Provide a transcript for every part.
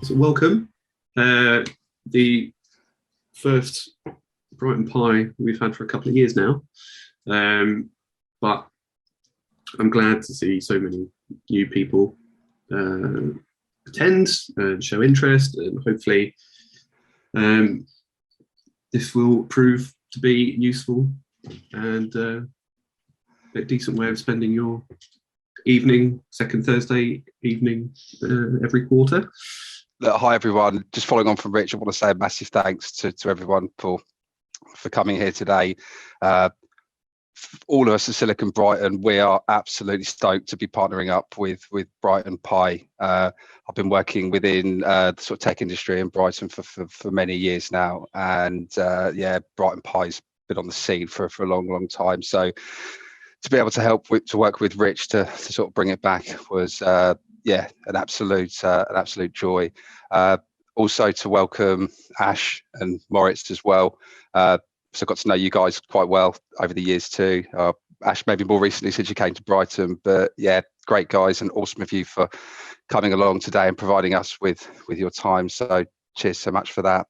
So welcome. The first Brighton Py we've had for a couple of years now, but I'm glad to see so many new people attend and show interest, and hopefully this will prove to be useful and a decent way of spending your evening, second Thursday evening every quarter. Hi everyone, just following on from Rich, I want to say a massive thanks to everyone for coming here today. All of us at Silicon Brighton, we are absolutely stoked to be partnering up with Brighton Py. I've been working within the sort of tech industry in Brighton for many years now, and Brighton Py's been on the scene for a long time. So to be able to work with Rich to sort of bring it back was an absolute joy. Also to welcome Ash and Moritz as well. So I got to know you guys quite well over the years too. Ash, maybe more recently since you came to Brighton, but yeah, great guys, and awesome of you for coming along today and providing us with your time. So cheers so much for that.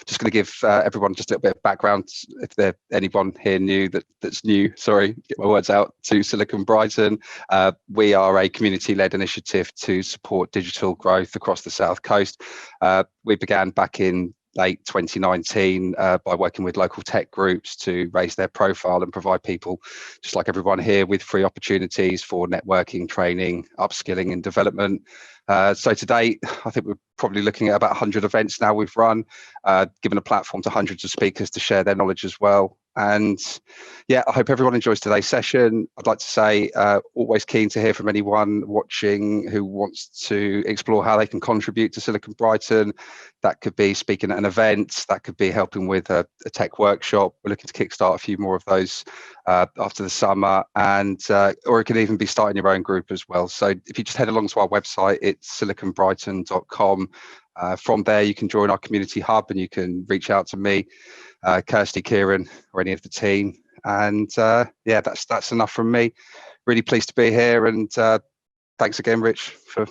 Just going to give everyone just a little bit of background, if there's anyone here that's new, sorry, get my words out, to Silicon Brighton. We are a community-led initiative to support digital growth across the South Coast. We began back in late 2019 by working with local tech groups to raise their profile and provide people, just like everyone here, with free opportunities for networking, training, upskilling and development. So to date, I think we're probably looking at about 100 events now we've run, given a platform to hundreds of speakers to share their knowledge as well. And yeah, I hope everyone enjoys today's session. I'd like to say, always keen to hear from anyone watching who wants to explore how they can contribute to Silicon Brighton. That could be speaking at an event, that could be helping with a tech workshop. We're looking to kickstart a few more of those after the summer, and or it could even be starting your own group as well. So if you just head along to our website, it's siliconbrighton.com. From there, you can join our community hub and you can reach out to me, Kirsty, Kieran, or any of the team. And that's enough from me. Really pleased to be here, and thanks again, Rich, for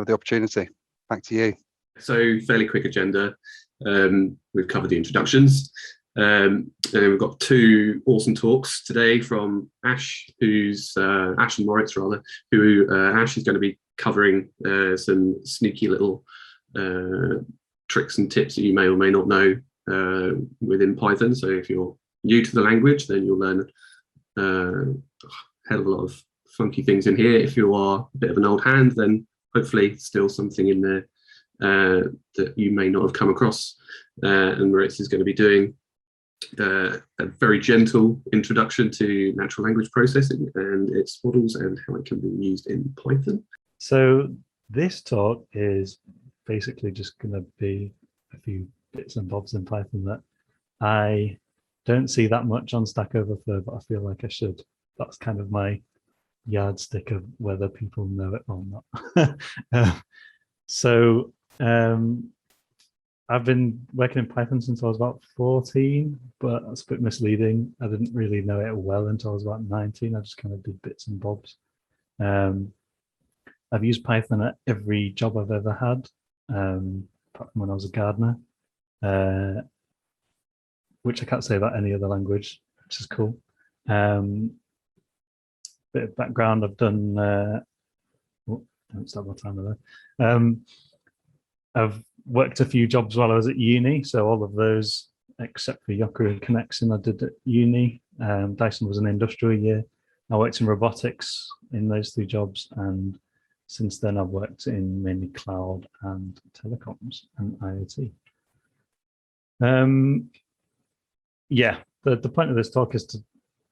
the opportunity. Back to you. So fairly quick agenda. We've covered the introductions. And we've got two awesome talks today from Ash, Ash and Moritz rather, who Ash is going to be covering some sneaky little tricks and tips that you may or may not know within Python. So if you're new to the language, then you'll learn a hell of a lot of funky things in here. If you are a bit of an old hand, then hopefully still something in there that you may not have come across. And Moritz is going to be doing a very gentle introduction to natural language processing and its models and how it can be used in Python. So this talk is basically just going to be a few bits and bobs in Python that I don't see that much on Stack Overflow, but I feel like I should. That's kind of my yardstick of whether people know it or not. I've been working in Python since I was about 14, but that's a bit misleading. I didn't really know it well until I was about 19. I just kind of did bits and bobs. I've used Python at every job I've ever had, apart from when I was a gardener, which I can't say about any other language, which is cool. Bit of background, I've done, don't start my timer there. I've worked a few jobs while I was at uni, so all of those, except for Yocker and Connexin, I did at uni. Dyson was an industrial year. I worked in robotics in those three jobs, and since then I've worked in mainly cloud and telecoms and IoT. The point of this talk is to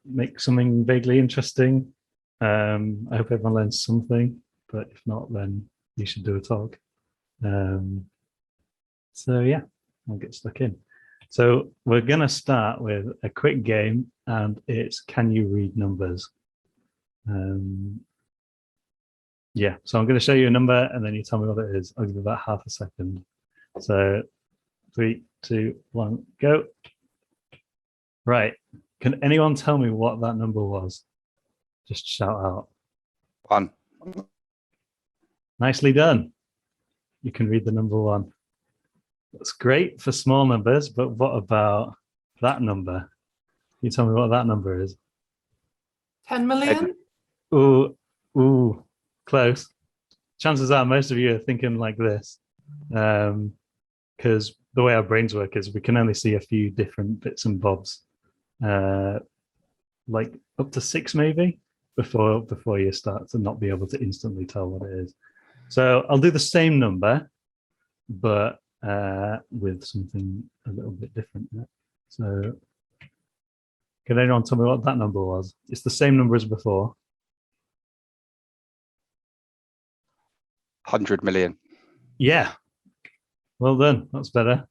make something vaguely interesting. I hope everyone learns something, but if not, then you should do a talk. So yeah, I'll get stuck in. So we're going to start with a quick game, and it's can you read numbers? So I'm going to show you a number and then you tell me what it is. I'll give you about half a second. So 3, 2, 1, go. Right. Can anyone tell me what that number was? Just shout out. 1. Nicely done. you can read the number 1. That's great for small numbers, but what about that number? Can you tell me what that number is? 10 million? Ooh, close. Chances are most of you are thinking like this, because the way our brains work is we can only see a few different bits and bobs, like up to 6 maybe, before you start to not be able to instantly tell what it is. So I'll do the same number, but with something a little bit different. So can anyone tell me what that number was? It's the same number as before. 100 million. Yeah, well done. That's better.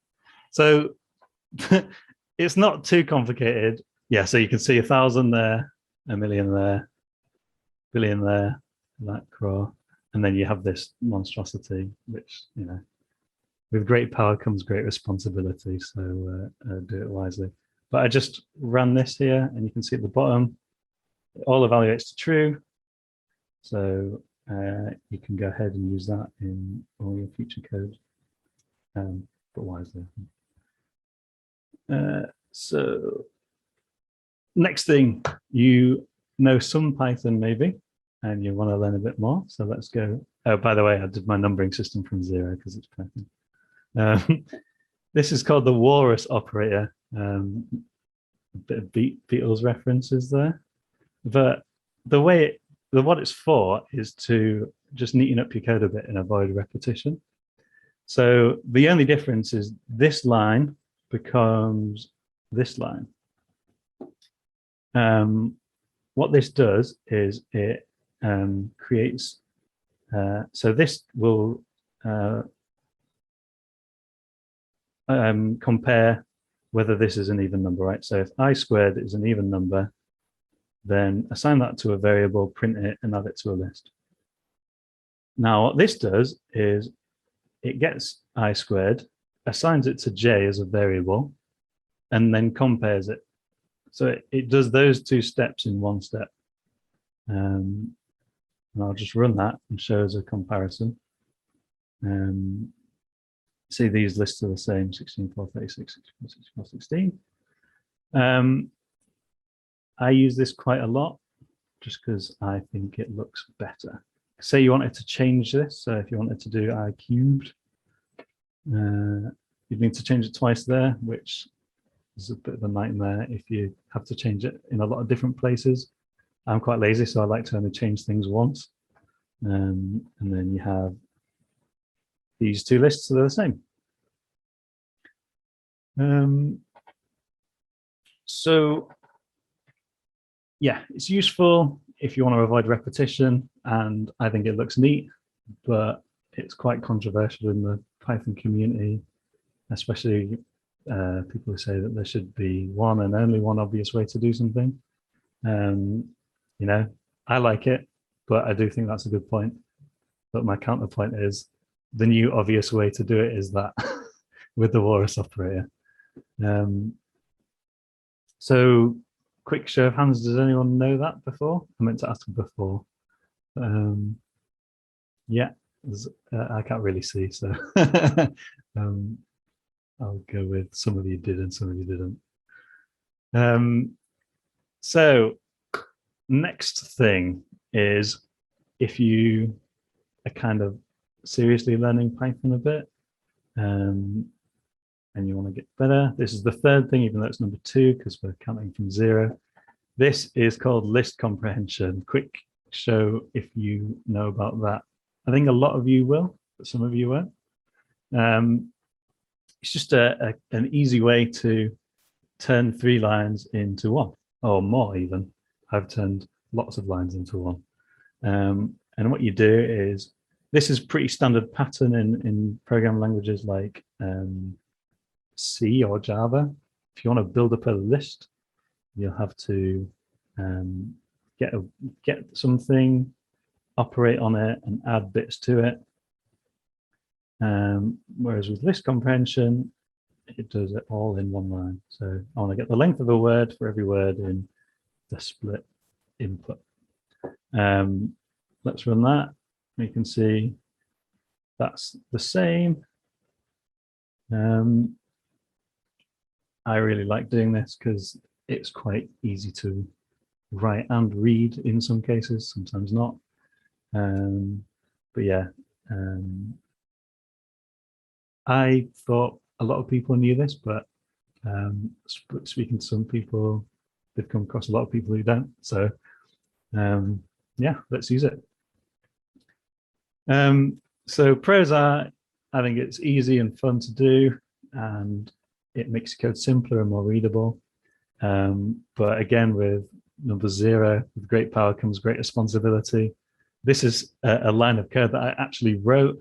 So it's not too complicated. Yeah, so you can see 1,000 there, 1,000,000 there, billion there, that crore, and then you have this monstrosity, which, you know, with great power comes great responsibility. So do it wisely. But I just ran this here, and you can see at the bottom, it all evaluates to true. So you can go ahead and use that in all your future code, but wisely. So next thing, you know some Python maybe, and you want to learn a bit more. So let's go. Oh, by the way, I did my numbering system from 0 because it's Python. This is called the walrus operator. A bit of Beatles references there, but what it's for is to just neaten up your code a bit and avoid repetition. So the only difference is this line becomes this line. What this does is it creates, so this will compare whether this is an even number, right? So if I squared is an even number, then assign that to a variable, print it, and add it to a list. Now, what this does is it gets I squared, assigns it to j as a variable, and then compares it. So it does those 2 steps in one step. And I'll just run that and show as a comparison. See, these lists are the same, 16, 4, 36, 64, 64, 16. I use this quite a lot just because I think it looks better. Say you wanted to change this, so if you wanted to do I cubed, you'd need to change it twice there, which is a bit of a nightmare if you have to change it in a lot of different places. I'm quite lazy, so I like to only change things once. And then you have these 2 lists, so they're the same. So yeah, it's useful if you want to avoid repetition, and I think it looks neat, but it's quite controversial in the Python community, especially people who say that there should be one and only one obvious way to do something. You know, I like it, but I do think that's a good point. But my counterpoint is the new obvious way to do it is that with the walrus operator. So quick show of hands, does anyone know that before? I meant to ask before. Yeah, I can't really see, so I'll go with some of you did and some of you didn't. So next thing is, if you are kind of seriously learning Python a bit, and you want to get better, this is the 3rd thing, even though it's number 2 because we're counting from 0. This is called list comprehension. Quick show if you know about that. I think a lot of you will, but some of you won't. It's just an easy way to turn 3 lines into 1, or more even. I've turned lots of lines into 1. And what you do is, this is pretty standard pattern in programming languages like C or Java. If you want to build up a list, you'll have to get something, operate on it, and add bits to it. Whereas with list comprehension, it does it all in one line. So I want to get the length of a word for every word in the split input. Let's run that. You can see that's the same. I really like doing this because it's quite easy to write and read in some cases, sometimes not. But yeah, I thought a lot of people knew this, but speaking to some people, they've come across a lot of people who don't. So yeah, let's use it. So pros are, I think it's easy and fun to do, and it makes your code simpler and more readable. But again, with number 0, with great power comes great responsibility. This is a line of code that I actually wrote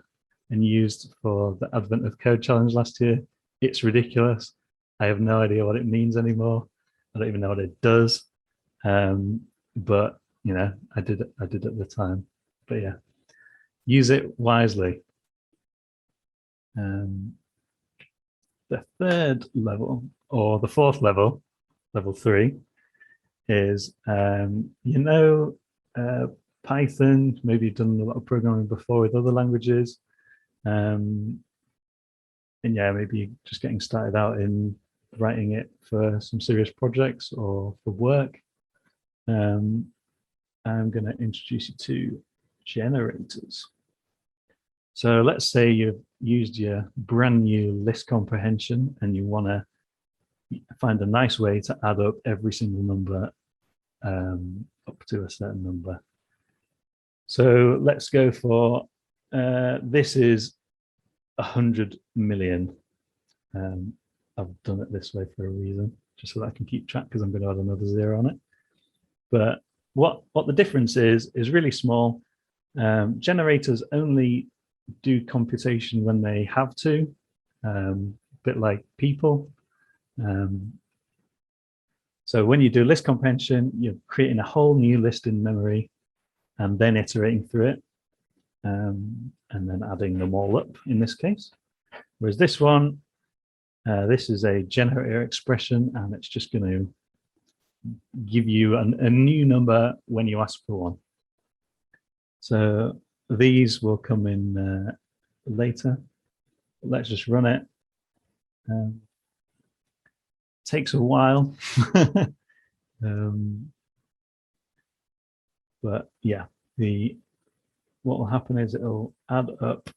and used for the Advent of Code challenge last year. It's ridiculous. I have no idea what it means anymore. I don't even know what it does. But you know, I did at the time. But yeah, use it wisely. The third level, or the fourth level, level 3, is you know, Python. Maybe you've done a lot of programming before with other languages, and yeah, maybe you're just getting started out in writing it for some serious projects or for work. I'm going to introduce you to generators. So let's say you've used your brand new list comprehension and you want to find a nice way to add up every single number up to a certain number. So let's go for, this is 100 million. I've done it this way for a reason, just so that I can keep track, because I'm going to add another 0 on it. But what the difference is really small. Generators only do computation when they have to, a bit like people. So when you do list comprehension, you're creating a whole new list in memory and then iterating through it, and then adding them all up in this case. Whereas this one, this is a generator expression, and it's just going to give you a new number when you ask for one. So these will come in later. Let's just run it. Takes a while. But yeah, what will happen is it'll add up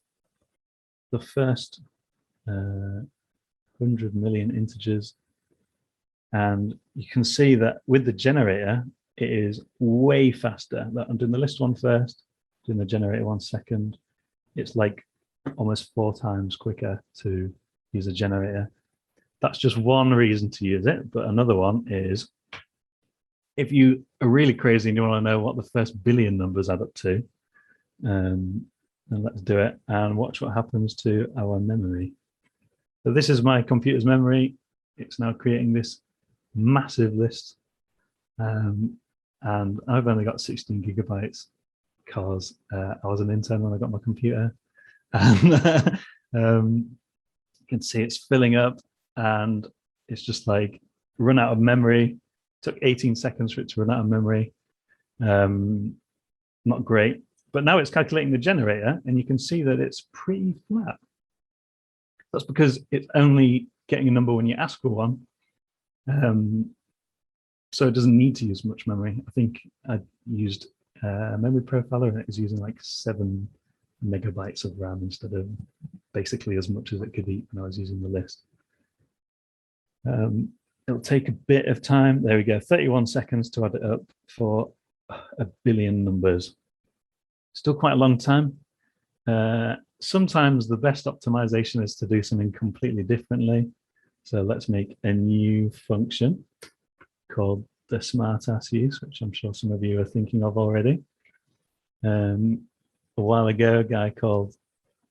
the first 100 million integers, and you can see that with the generator it is way faster. I'm doing the list one first, doing the generator one second. It's like almost 4 times quicker to use a generator. That's just one reason to use it, but another one is if you are really crazy and you want to know what the first billion numbers add up to, then let's do it and watch what happens to our memory. So this is my computer's memory. It's now creating this massive list, and I've only got 16 gigabytes because I was an intern when I got my computer, and you can see it's filling up, and it's just like run out of memory. It took 18 seconds for it to run out of memory. Not great, but now it's calculating the generator, and you can see that it's pretty flat. That's because it's only getting a number when you ask for one. So it doesn't need to use much memory. I think I used a memory profiler, and it was using like 7 megabytes of RAM instead of basically as much as it could eat when I was using the list. It'll take a bit of time. There we go, 31 seconds to add it up for 1 billion numbers. Still quite a long time. Sometimes the best optimization is to do something completely differently. So let's make a new function called the smart-ass use, which I'm sure some of you are thinking of already. A while ago, a guy called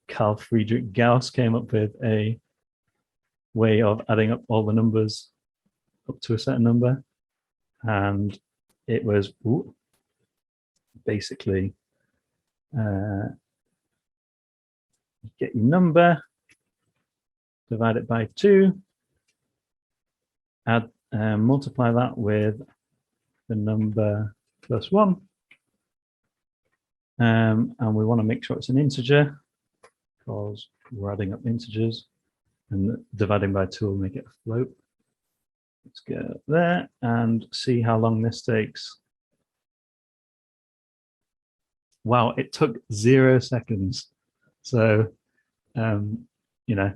Carl Friedrich Gauss came up with a way of adding up all the numbers up to a certain number. And it was basically get your number, divide it by 2, add multiply that with the number plus 1, and we want to make sure it's an integer, because we're adding up integers, and dividing by 2 will make it a float. Let's go there and see how long this takes. Wow, it took 0 seconds. So, you know,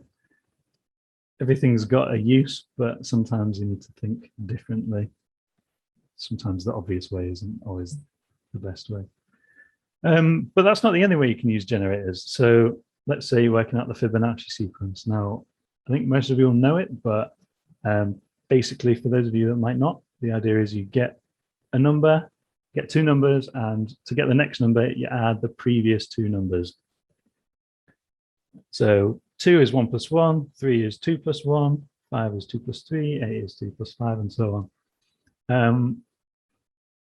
everything's got a use, but sometimes you need to think differently. Sometimes the obvious way isn't always the best way. But that's not the only way you can use generators. So let's say you're working out the Fibonacci sequence. Now, I think most of you will know it, but basically, for those of you that might not, the idea is you get a number, get 2 numbers, and to get the next number, you add the previous 2 numbers. So 2 is 1 plus 1, 3 is 2 plus 1, 5 is 2 plus 3, 8 is 2 plus 5, and so on.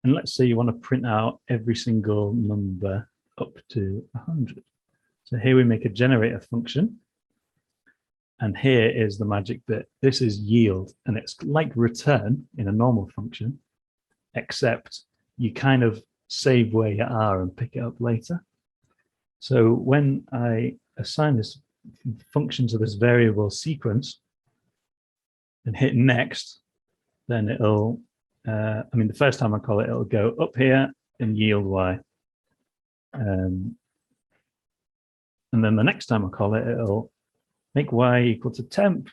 And let's say you want to print out every single number up to 100. So here we make a generator function. And here is the magic bit. This is yield, and it's like return in a normal function, except you kind of save where you are and pick it up later. So when I assign this function to this variable sequence and hit next, then it'll, I mean, the first time I call it, it'll go up here and yield y. And then the next time I call it, it'll make y equal to temp,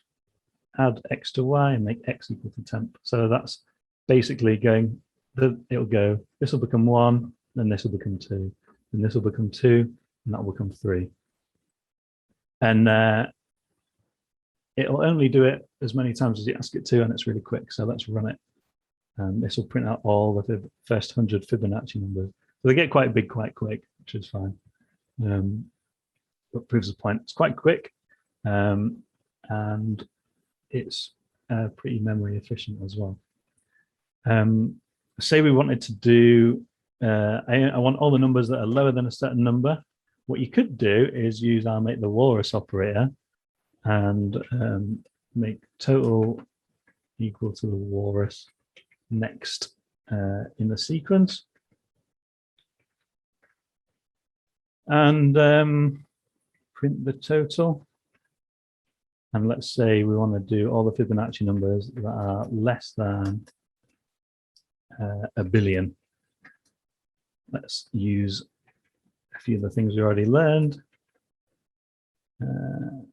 add x to y, and make x equal to temp. So that's basically going, it'll go, this will become 1, then this will become 2, then this will become 2, and that will become 3. And it'll only do it as many times as you ask it to, and it's really quick. So let's run it. This will print out all the first 100 Fibonacci numbers. So they get quite big quite quick, which is fine. But proves the point. It's quite quick, and it's pretty memory efficient as well. Say we wanted to do, I want all the numbers that are lower than a certain number. What you could do is use I'll make the walrus operator and make total equal to the walrus next in the sequence. And print the total. And let's say we want to do all the Fibonacci numbers that are less than 1 billion. Let's use a few of the things we already learned. And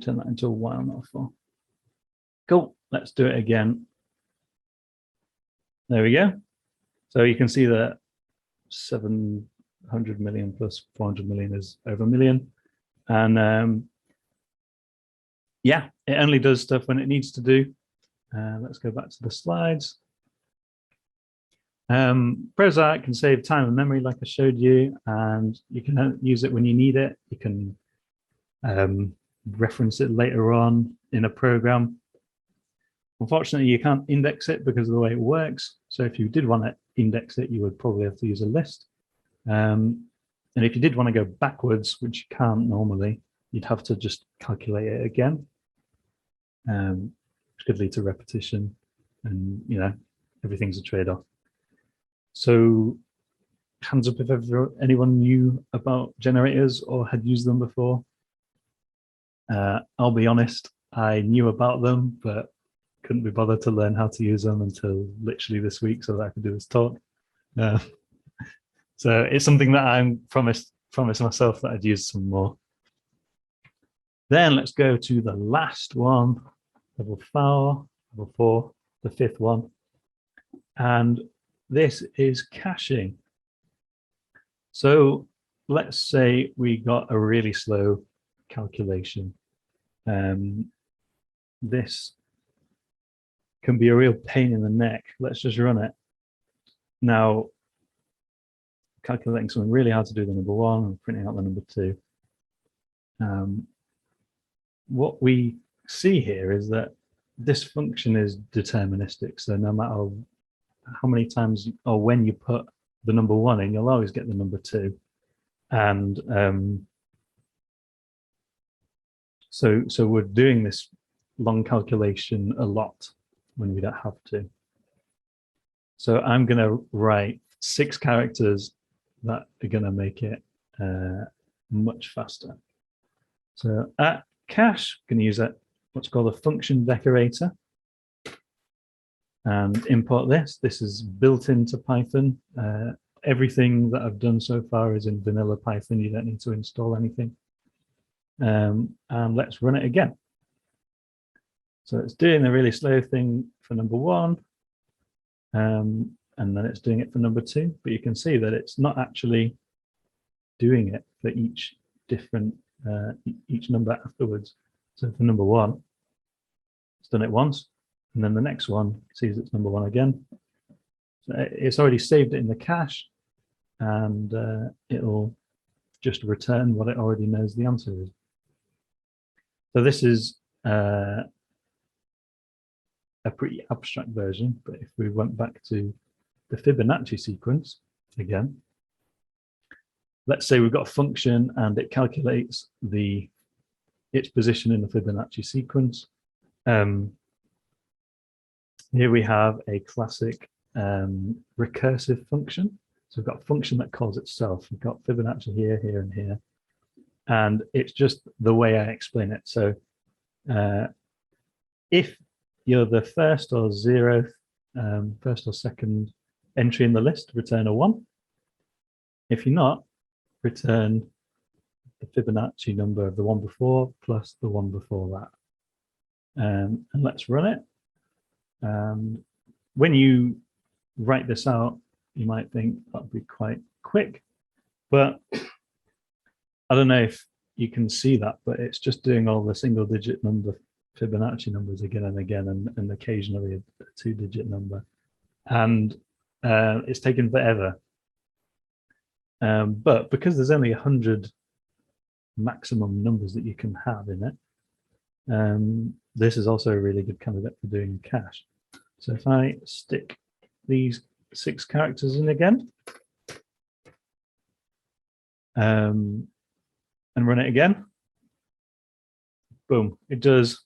turn that into a while, not a for. Cool, let's do it again. There we go. So you can see that 700 million plus 400 million is over a million. And yeah, it only does stuff when it needs to do. Let's go back to the slides. Prozart can save time and memory like I showed you, and you can use it when you need it. You can reference it later on in a program. Unfortunately, you can't index it because of the way it works. So if you did want to index it, you would probably have to use a list. And if you did want to go backwards, which you can't normally, you'd have to just calculate it again, which could lead to repetition, and you know, everything's a trade-off. So hands up if anyone knew about generators or had used them before. I'll be honest, I knew about them, but couldn't be bothered to learn how to use them until literally this week so that I could do this talk. So it's something that I promised myself that I'd use some more. Then let's go to the last one, level 4, the 5th one. And this is caching. So let's say we got a really slow calculation. This can be a real pain in the neck. Let's just run it. Now, calculating something really hard to do, the number 1 and printing out the number 2. What we see here is that this function is deterministic. So no matter how many times or when you put the number 1 in, you'll always get the number 2. And so we're doing this long calculation a lot when we don't have to. So I'm going to write 6 characters that are going to make it much faster. So at cache, I'm going to use what's called a function decorator and import this. This is built into Python. Everything that I've done so far is in vanilla Python. You don't need to install anything. And let's run it again. So it's doing a really slow thing for number 1. And then it's doing it for number 2. But you can see that it's not actually doing it for each different, each number afterwards. So for number 1, it's done it once. And then the next one sees it's number 1 again. So it's already saved it in the cache, and it'll just return what it already knows the answer is. So this is a pretty abstract version, but if we went back to the Fibonacci sequence again, let's say we've got a function and it calculates its position in the Fibonacci sequence. Here we have a classic recursive function. So we've got a function that calls itself. We've got Fibonacci here, here, and here. And it's just the way I explain it. So if you're the first or 0th, first or second entry in the list, return a 1. If you're not, return the Fibonacci number of the one before plus the one before that. And let's run it. When you write this out, you might think that'd be quite quick, but I don't know if you can see that, but it's just doing all the single digit number Fibonacci numbers again and again, and occasionally a 2-digit number. And it's taken forever. But because there's only 100 maximum numbers that you can have in it, this is also a really good candidate for doing cache. So if I stick these 6 characters in again, and run it again, boom, it does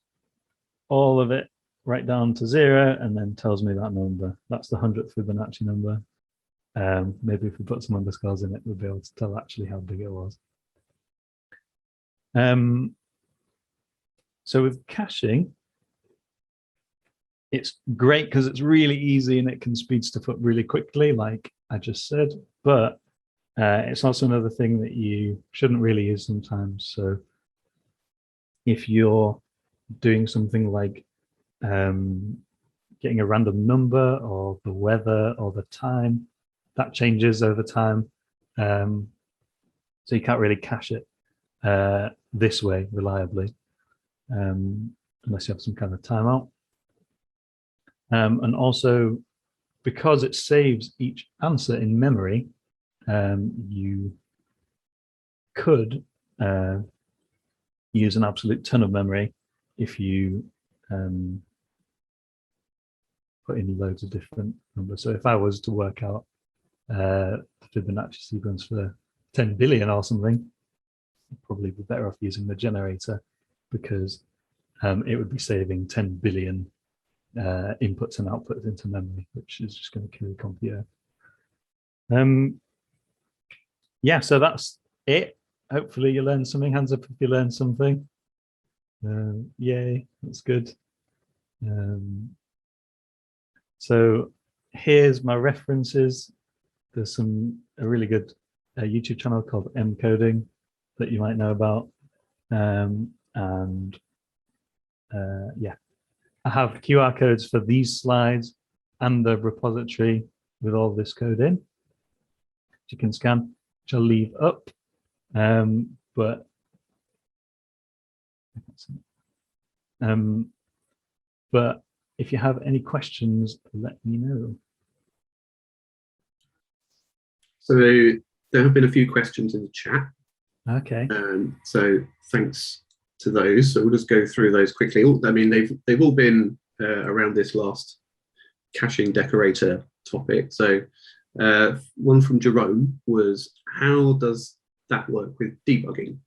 all of it right down to 0 and then tells me that number. That's the 100th Fibonacci number. Maybe if we put some underscores in it, we'll be able to tell actually how big it was. So with caching, it's great because it's really easy and it can speed stuff up really quickly, like I just said, but it's also another thing that you shouldn't really use sometimes. So if you're doing something like getting a random number or the weather or the time, that changes over time. So you can't really cache it this way reliably, unless you have some kind of timeout. And also, because it saves each answer in memory, you could use an absolute ton of memory if you put in loads of different numbers. So if I was to work out the Fibonacci sequence for 10 billion or something, I'd probably be better off using the generator, because it would be saving 10 billion inputs and outputs into memory, which is just going to kill the computer. Yeah, so that's it. Hopefully you learned something. Hands up if you learned something. Yay, that's good. So here's my references. There's a really good YouTube channel called Coding that you might know about. Yeah, I have QR codes for these slides and the repository with all this code in, which you can scan, which I'll leave up. But if you have any questions, let me know. So there have been a few questions in the chat. Okay. So thanks to those. So we'll just go through those quickly. I mean, they've all been around this last caching decorator topic. So one from Jerome was, how does that work with debugging?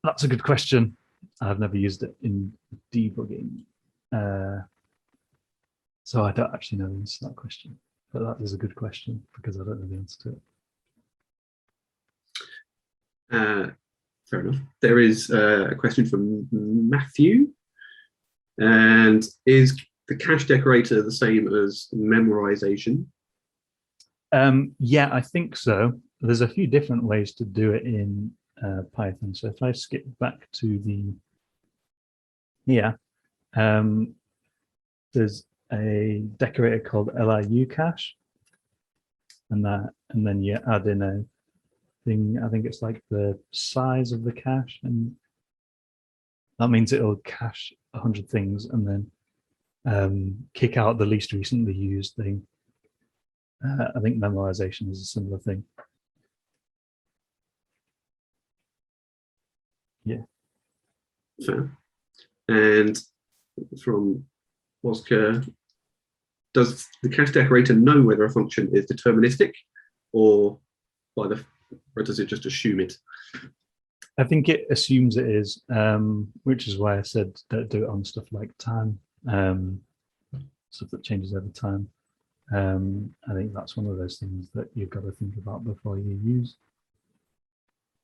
That's a good question. I've never used it in debugging. So I don't actually know the answer to that question, but that is a good question because I don't know the answer to it. Fair enough. There is a question from Matthew. And is the cache decorator the same as memorization? Yeah, I think so. There's a few different ways to do it in Python. So if I skip back to there's a decorator called LIU cache, and then you add in a thing. I think it's like the size of the cache, and that means it'll cache 100 things and then kick out the least recently used thing. I think memorization is a similar thing. Yeah. Fair. And from Oscar, does the cache decorator know whether a function is deterministic or does it just assume it? I think it assumes it is, which is why I said don't do it on stuff like time, stuff that changes over time. I think that's one of those things that you've got to think about before you use.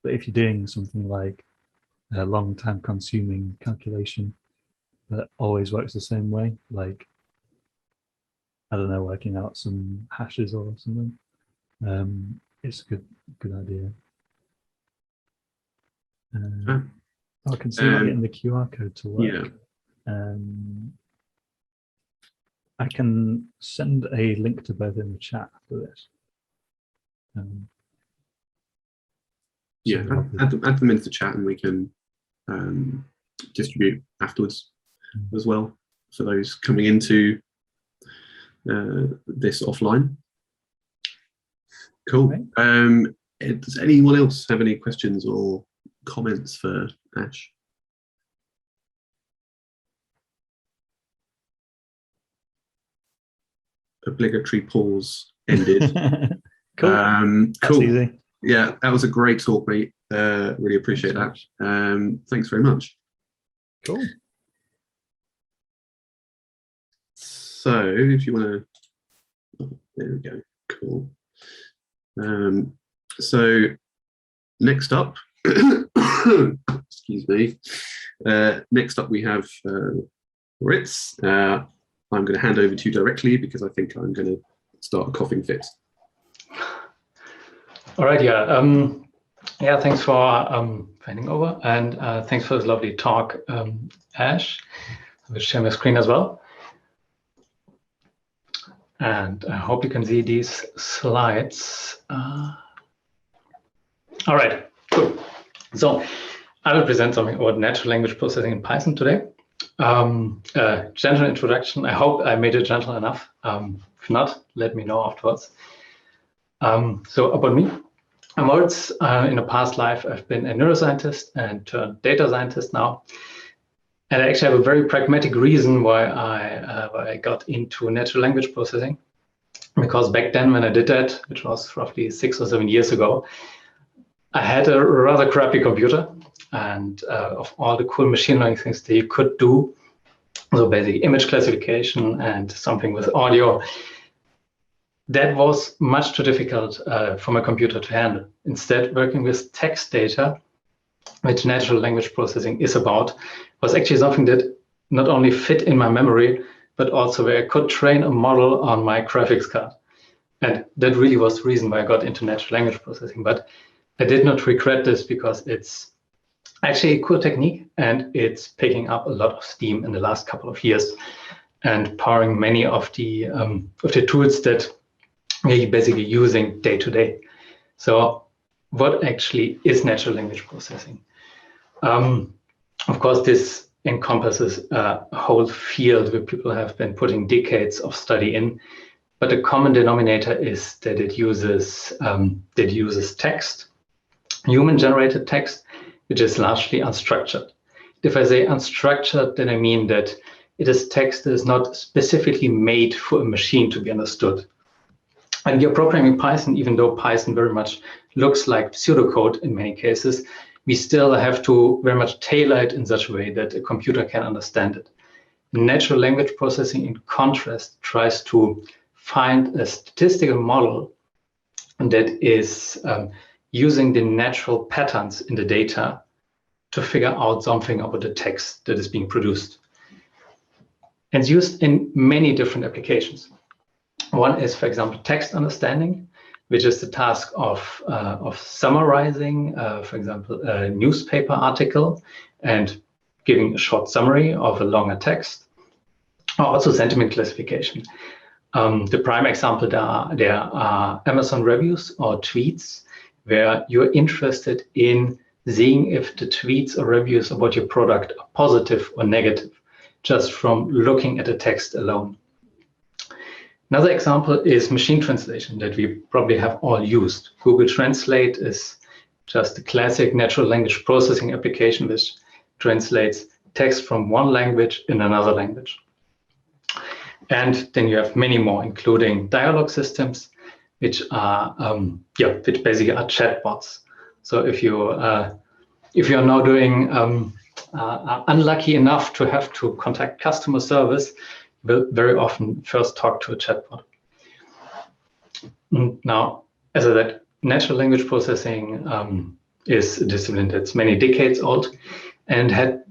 But if you're doing something like a long time consuming calculation that always works the same way, like, I don't know, working out some hashes or something, it's a good idea. I can see getting the QR code to work. Yeah. I can send a link to both in the chat after this. Add them into the chat and we can distribute afterwards as well for those coming into this offline. Cool. Okay. Does anyone else have any questions or comments for Ash? Obligatory pause ended. Cool. Cool. That's easy. Yeah, that was a great talk, mate. Really appreciate that. Thanks very much. Cool. So if you want to, there we go. Cool. So next up, excuse me. Next up we have Moritz. I'm going to hand over to you directly because I think I'm going to start a coughing fit. All right, yeah. Thanks for handing over, and thanks for this lovely talk, Ash. I will share my screen as well. And I hope you can see these slides. All right, cool. So I will present something about natural language processing in Python today. Gentle introduction. I hope I made it gentle enough. If not, let me know afterwards. So about me, I'm Moritz. In a past life, I've been a neuroscientist and turned data scientist now. And I actually have a very pragmatic reason why I got into natural language processing. Because back then when I did that, which was roughly 6 or 7 years ago, I had a rather crappy computer. And of all the cool machine learning things that you could do, so basically image classification and something with audio, that was much too difficult for my computer to handle. Instead, working with text data, which natural language processing is about, was actually something that not only fit in my memory, but also where I could train a model on my graphics card. And that really was the reason why I got into natural language processing. But I did not regret this because it's actually a cool technique and it's picking up a lot of steam in the last couple of years and powering many of the tools that we're basically using day to day. So what actually is natural language processing? Of course, this encompasses a whole field where people have been putting decades of study in, but the common denominator is that it uses text, human-generated text, which is largely unstructured. If I say unstructured, then I mean that it is text that is not specifically made for a machine to be understood. And you're programming Python, even though Python very much looks like pseudocode in many cases, we still have to very much tailor it in such a way that a computer can understand it. Natural language processing, in contrast, tries to find a statistical model that is using the natural patterns in the data to figure out something about the text that is being produced. And it's used in many different applications. One is, for example, text understanding, which is the task of summarizing, for example, a newspaper article and giving a short summary of a longer text, or also sentiment classification. The prime example there are Amazon reviews or tweets, where you're interested in seeing if the tweets or reviews about your product are positive or negative, just from looking at the text alone. Another example is machine translation that we probably have all used. Google Translate is just a classic natural language processing application which translates text from one language in another language. And then you have many more, including dialogue systems, which are which basically are chatbots. So if you're now doing unlucky enough to have to contact customer service, will very often first talk to a chatbot. Now, as I said, natural language processing is a discipline that's many decades old and had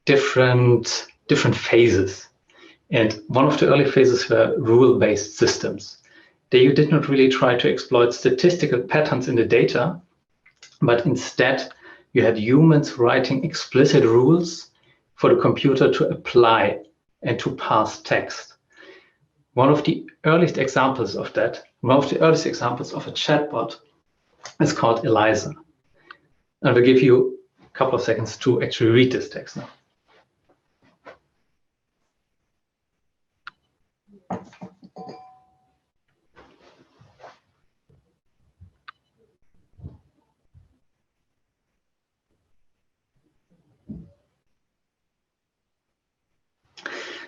different phases. And one of the early phases were rule-based systems. There you did not really try to exploit statistical patterns in the data, but instead you had humans writing explicit rules for the computer to apply and to parse text. One of the earliest examples of that, one of the earliest examples of a chatbot is called Eliza. And I will give you a couple of seconds to actually read this text now.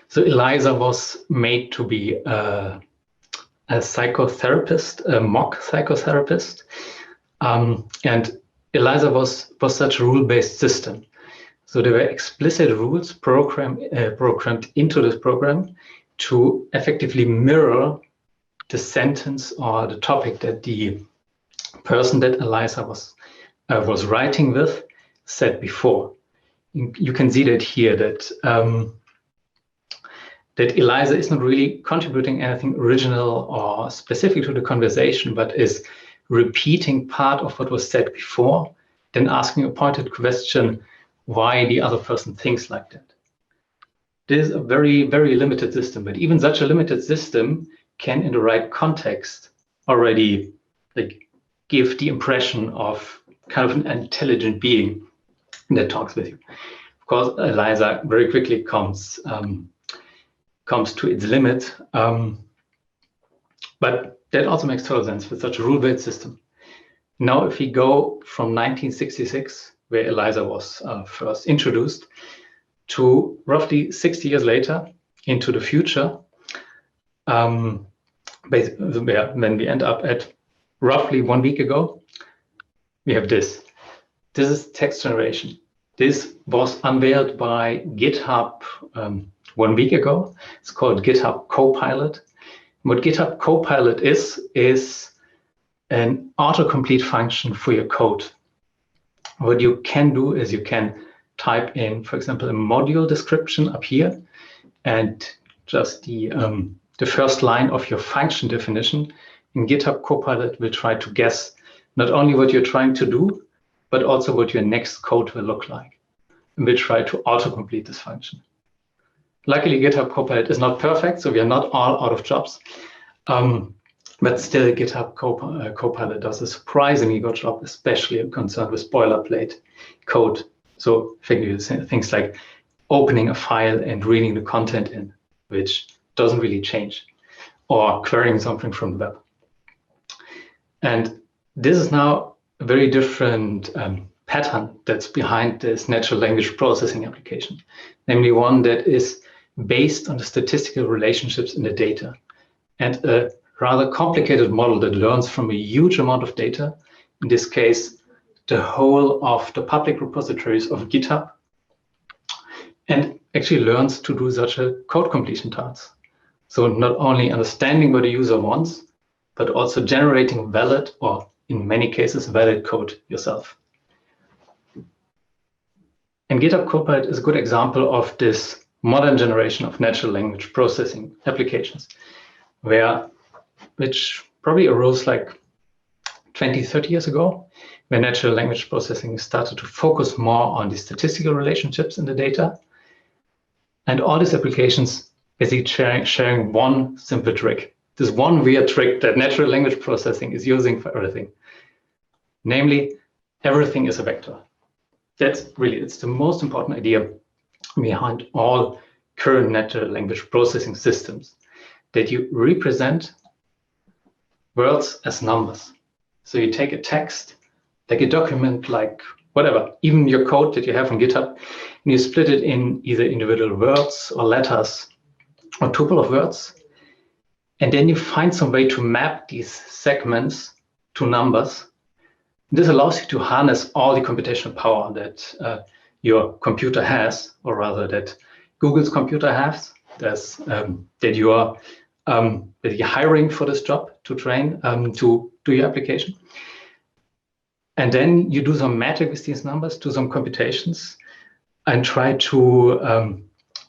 So Eliza was made to be a psychotherapist, a mock psychotherapist. And Eliza was such a rule-based system. So there were explicit rules programmed into this program to effectively mirror the sentence or the topic that the person that Eliza was writing with said before. You can see that here that that Eliza is not really contributing anything original or specific to the conversation, but is repeating part of what was said before, then asking a pointed question why the other person thinks like that. This is a very, very limited system, but even such a limited system can, in the right context, already give the impression of kind of an intelligent being that talks with you. Of course, Eliza very quickly comes to its limit, but that also makes total sense with such a rule-based system. Now, if we go from 1966, where Eliza was first introduced, to roughly 60 years later into the future, when we end up at roughly 1 week ago, we have this. This is text generation. This was unveiled by GitHub 1 week ago. It's called GitHub Copilot. What GitHub Copilot is an autocomplete function for your code. What you can do is you can type in, for example, a module description up here, and just the first line of your function definition. In GitHub Copilot will try to guess not only what you're trying to do, but also what your next code will look like. And we'll try to autocomplete this function. Luckily, GitHub Copilot is not perfect, so we are not all out of jobs. But still, GitHub Copilot does a surprisingly good job, especially concerned with boilerplate code. So things like opening a file and reading the content in, which doesn't really change, or querying something from the web. And this is now a very different pattern that's behind this natural language processing application, namely one that is based on the statistical relationships in the data, and a rather complicated model that learns from a huge amount of data, in this case, the whole of the public repositories of GitHub, and actually learns to do such a code completion task. So not only understanding what the user wants, but also generating valid or in many cases, valid code yourself. And GitHub Copilot is a good example of this modern generation of natural language processing applications, which probably arose like 20, 30 years ago, where natural language processing started to focus more on the statistical relationships in the data. And all these applications basically sharing one simple trick, this one weird trick that natural language processing is using for everything. Namely, everything is a vector. It's the most important idea behind all current natural language processing systems, that you represent words as numbers. So you take a text, like a document, like whatever, even your code that you have on GitHub, and you split it in either individual words or letters or tuple of words. And then you find some way to map these segments to numbers. This allows you to harness all the computational power that your computer has, or rather that Google's computer has, that you're hiring for this job to train to do your application. And then you do some magic with these numbers, do some computations, and try to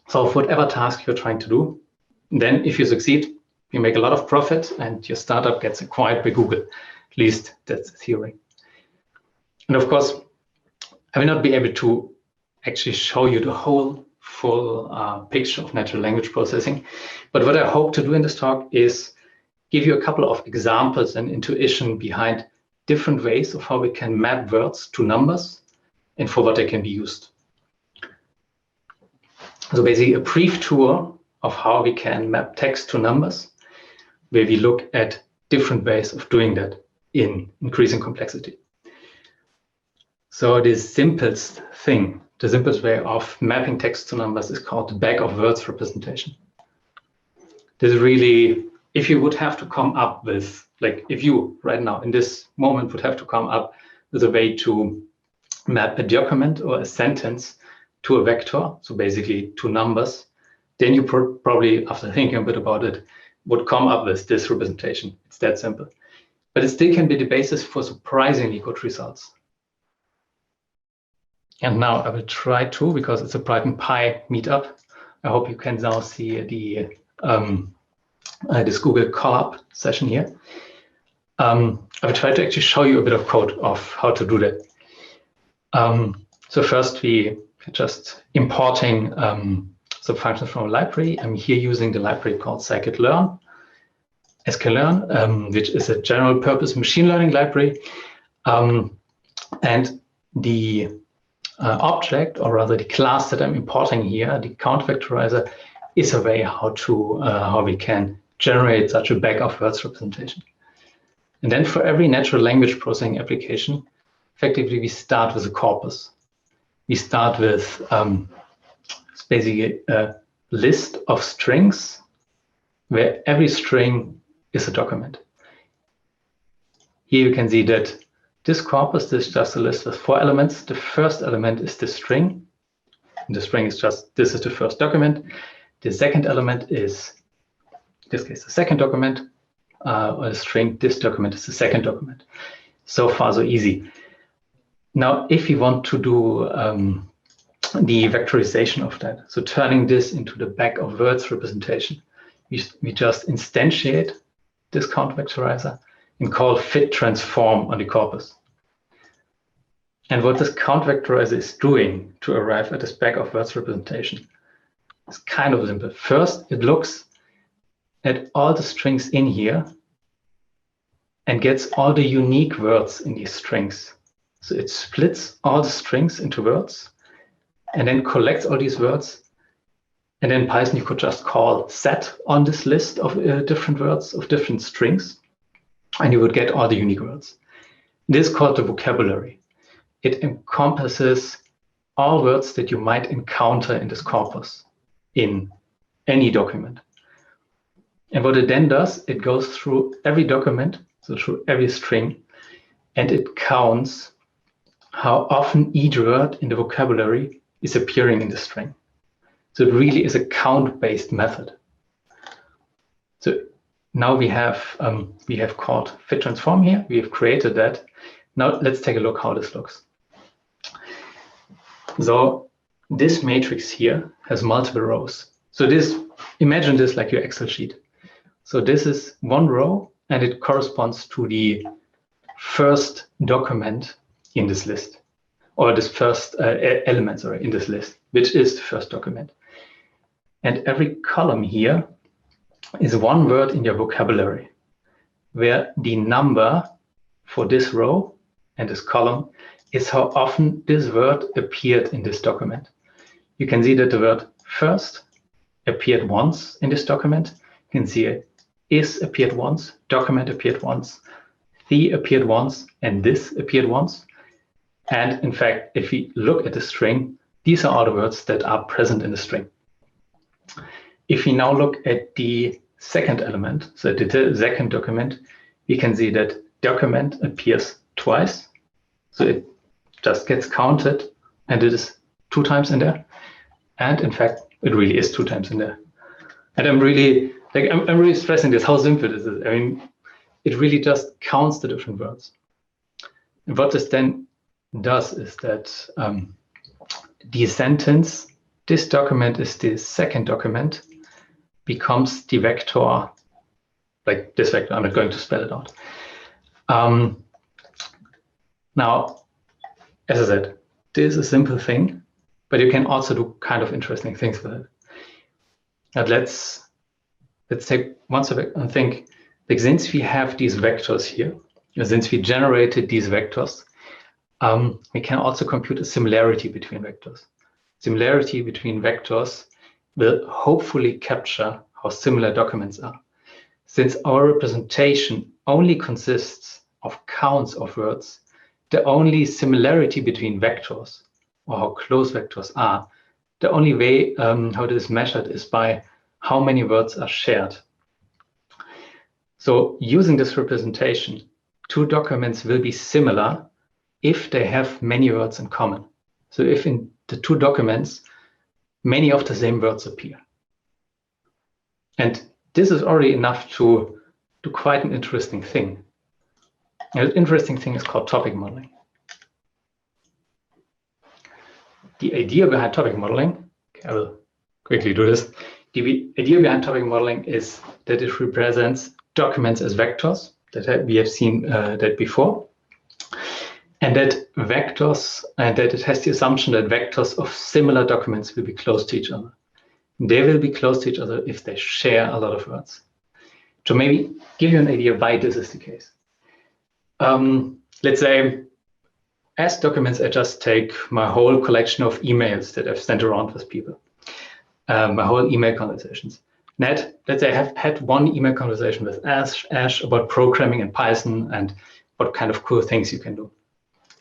solve whatever task you're trying to do. And then if you succeed, you make a lot of profit and your startup gets acquired by Google. At least that's the theory. And of course, I will not be able to actually show you the whole full picture of natural language processing. But what I hope to do in this talk is give you a couple of examples and intuition behind different ways of how we can map words to numbers and for what they can be used. So basically a brief tour of how we can map text to numbers, where we look at different ways of doing that in increasing complexity. So the simplest thing, the simplest way of mapping text to numbers is called the bag of words representation. This is really, if you would have to come up with, like if you right now in this moment would have to come up with a way to map a document or a sentence to a vector, so basically to numbers, then you probably, after thinking a bit about it, would come up with this representation. It's that simple. But it still can be the basis for surprisingly good results. And now I will try to, because it's a Brighton Py meetup, I hope you can now see the this Google Colab session here. I will try to actually show you a bit of code of how to do that. So first we just importing some functions from a library. I'm here using the library called scikit-learn, which is a general purpose machine learning library. And the object, or rather the class that I'm importing here, the count vectorizer, is a way how we can generate such a bag of words representation. And then for every natural language processing application, effectively we start with a corpus. We start with basically a list of strings where every string is a document. Here you can see that this corpus is just a list with 4 elements. The first element is the string. And the string is just, this is the first document. The second element is, in this case, the second document, or the string, this document is the second document. So far, so easy. Now, if you want to do the vectorization of that, so turning this into the bag of words representation, we just instantiate this count vectorizer and call fit transform on the corpus. And what this count vectorizer is doing to arrive at this bag of words representation is kind of simple. First, it looks at all the strings in here and gets all the unique words in these strings. So it splits all the strings into words and then collects all these words. And then Python, you could just call set on this list of different words, of different strings, and you would get all the unique words. This is called the vocabulary. It encompasses all words that you might encounter in this corpus in any document. And what it then does, it goes through every document, so through every string, and it counts how often each word in the vocabulary is appearing in the string. So it really is a count-based method. So now we have called fit transform here. We have created that. Now let's take a look how this looks. So this matrix here has multiple rows. So imagine this like your Excel sheet. So this is one row, and it corresponds to the first document in this list, or this first element, sorry, in this list, which is the first document. And every column here is one word in your vocabulary, where the number for this row and this column is how often this word appeared in this document. You can see that the word first appeared once in this document. You can see it is appeared once, document appeared once, the appeared once, and this appeared once. And in fact, if we look at the string, these are all the words that are present in the string. If we now look at the second element, so the second document, we can see that document appears twice. So it just gets counted, and it is 2 times in there. And in fact, it really is 2 times in there. And I'm really stressing this, how simple this is. I mean, it really just counts the different words. And what this then does is that the sentence, this document is the second document, becomes the vector, like this vector. I'm not going to spell it out. Now, as I said, this is a simple thing, but you can also do kind of interesting things with it. But let's take one step back and think, like, since we have these vectors here, since we generated these vectors, we can also compute a similarity between vectors. Similarity between vectors will hopefully capture how similar documents are. Since our representation only consists of counts of words, the only similarity between vectors, or how close vectors are, the only way how this is measured is by how many words are shared. So using this representation, 2 documents will be similar if they have many words in common. So if in the 2 documents, many of the same words appear. And this is already enough to do quite an interesting thing. And the interesting thing is called topic modeling. The idea behind topic modeling, I will quickly do this. The idea behind topic modeling is that it represents documents as vectors, that we have seen that before, and that vectors, and that it has the assumption that vectors of similar documents will be close to each other. They will be close to each other if they share a lot of words. To maybe give you an idea why this is the case. Let's say, as documents, I just take my whole collection of emails that I've sent around with people, my whole email conversations. Let's say I have had one email conversation with Ash about programming in Python and what kind of cool things you can do.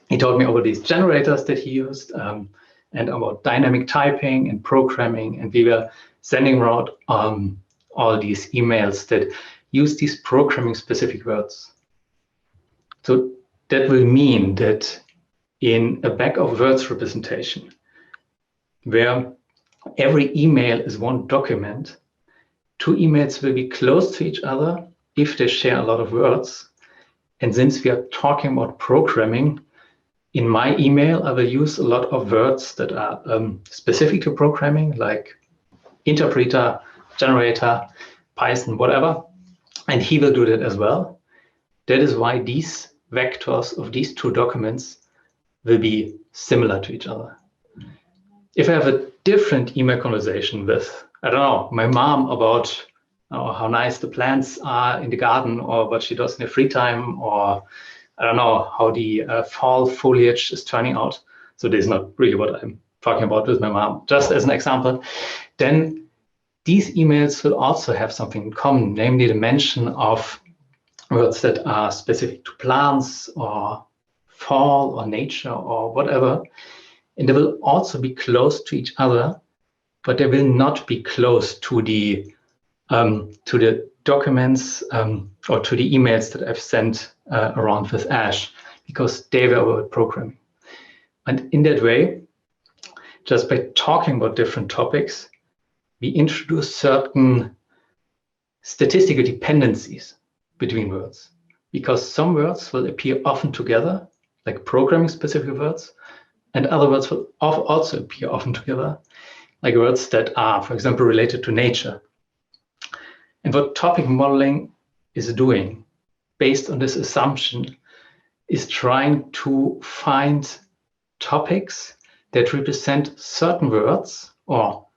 He told me about these generators that he used and about dynamic typing and programming, and we were sending around all these emails that use these programming specific words. So that will mean that in a bag of words representation, where every email is one document, 2 emails will be close to each other if they share a lot of words. And since we are talking about programming, in my email, I will use a lot of words that are specific to programming, like interpreter, generator, Python, whatever. And he will do that as well. That is why these vectors of these 2 documents will be similar to each other. If I have a different email conversation with, I don't know, my mom about how nice the plants are in the garden, or what she does in her free time, or I don't know, how the fall foliage is turning out. So this is not really what I'm talking about with my mom, just as an example. Then these emails will also have something in common, namely the mention of words that are specific to plants or fall or nature or whatever. And they will also be close to each other, but they will not be close to the documents or to the emails that I've sent around with Ash, because they were about programming. And in that way, just by talking about different topics, we introduce certain statistical dependencies between words, because some words will appear often together, like programming specific words, and other words will also appear often together, like words that are, for example, related to nature. And what topic modeling is doing, based on this assumption, is trying to find topics that represent certain words or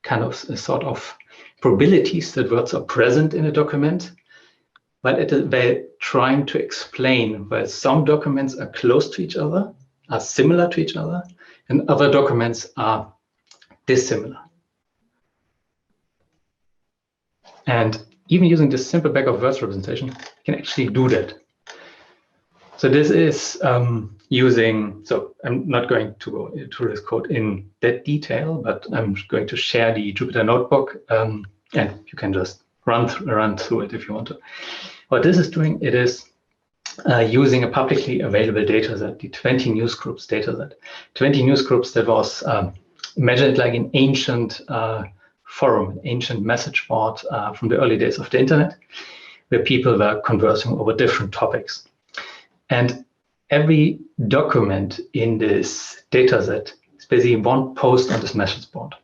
kind of a sort of probabilities that words are present in a document, but they're trying to explain why some documents are close to each other, are similar to each other, and other documents are dissimilar. And even using this simple bag of words representation, you can actually do that. So this is so I'm not going to go through this code in that detail, but I'm going to share the Jupyter notebook, and you can just run through it if you want to. What this is doing, it is using a publicly available dataset, the 20 newsgroups dataset. 20 newsgroups that was imagined like an ancient forum, an ancient message board from the early days of the internet, where people were conversing over different topics. And every document in this dataset is basically one post on this message board.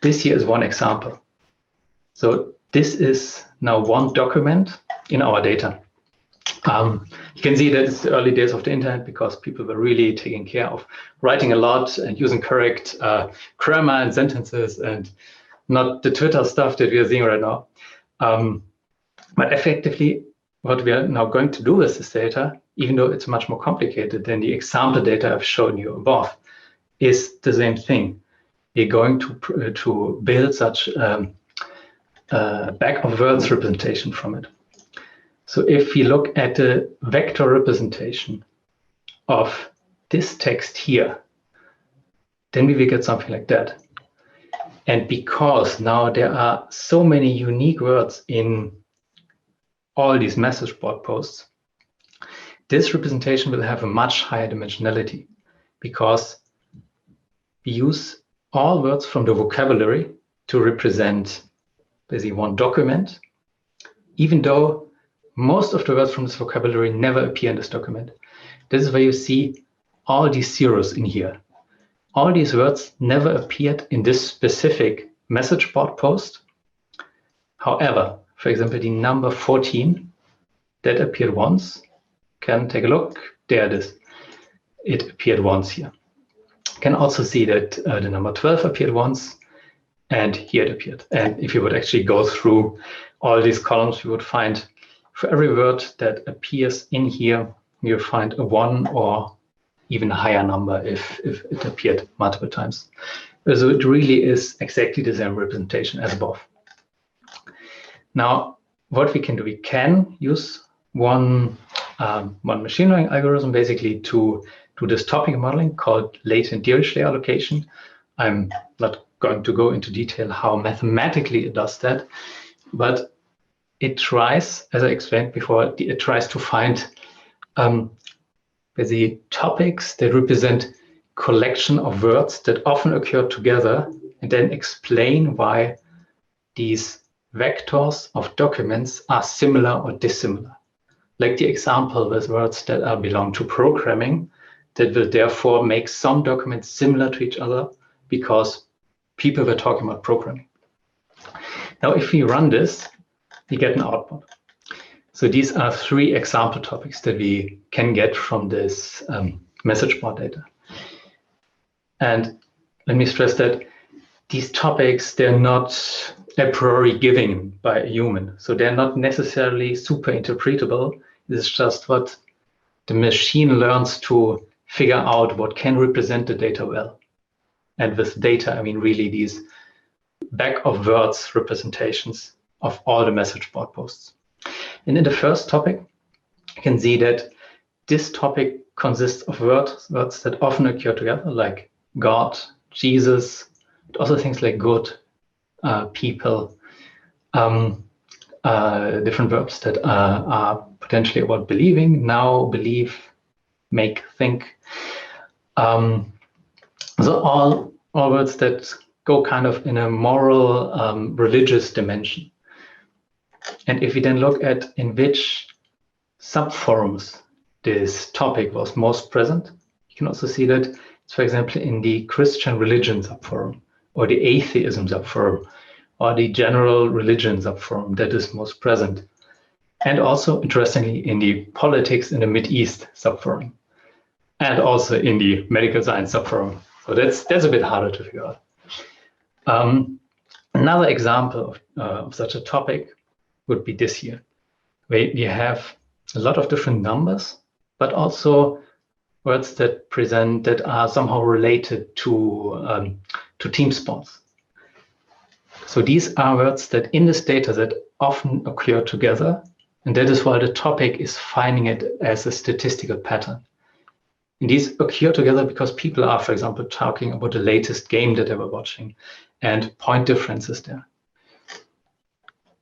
This here is one example. So this is now one document in our data. You can see that it's the early days of the internet because people were really taking care of writing a lot and using correct grammar and sentences, and not the Twitter stuff that we are seeing right now. But effectively, what we are now going to do with this data, even though it's much more complicated than the example data I've shown you above, is the same thing. We're going to build such bag of words representation from it. So if we look at the vector representation of this text here, then we will get something like that. And because now there are so many unique words in all these message board posts, this representation will have a much higher dimensionality because we use all words from the vocabulary to represent basically one document, even though most of the words from this vocabulary never appear in this document. This is where you see all these zeros in here. All these words never appeared in this specific message board post. However, for example, the number 14 that appeared once, can take a look, there it is. It appeared once here. You can also see that the number 12 appeared once, and here it appeared. And if you would actually go through all these columns, you would find for every word that appears in here, you'll find a 1 or even a higher number if it appeared multiple times. So it really is exactly the same representation as above. Now, what we can do, we can use one machine learning algorithm basically to do this topic modeling called latent Dirichlet allocation. I'm not going to go into detail how mathematically it does that, but it tries, as I explained before, it tries to find the topics that represent collection of words that often occur together, and then explain why these vectors of documents are similar or dissimilar. Like the example with words that belong to programming, that will therefore make some documents similar to each other because people were talking about programming. Now, if we run this, we get an output. So these are 3 example topics that we can get from this message board data. And let me stress that these topics, they're not a priori given by a human. So they're not necessarily super interpretable. It's just what the machine learns to figure out what can represent the data well. And with data, I mean really these bag of words representations of all the message board posts. And in the first topic, you can see that this topic consists of words that often occur together, like God, Jesus, but also things like good, people, different verbs that are potentially about believing, now, believe, make, think. So all words that go kind of in a moral, religious dimension. And if we then look at in which subforums this topic was most present, you can also see that it's, for example, in the Christian religion subforum, or the atheism subforum, or the general religion subforum that is most present. And also, interestingly, in the politics in the Mideast subforum, and also in the medical science subforum. So that's a bit harder to figure out. Another example of such a topic would be this here, where you have a lot of different numbers, but also words that are somehow related to team sports. So these are words that in this data that often occur together, and that is why the topic is finding it as a statistical pattern. And these occur together because people are, for example, talking about the latest game that they were watching and point differences there.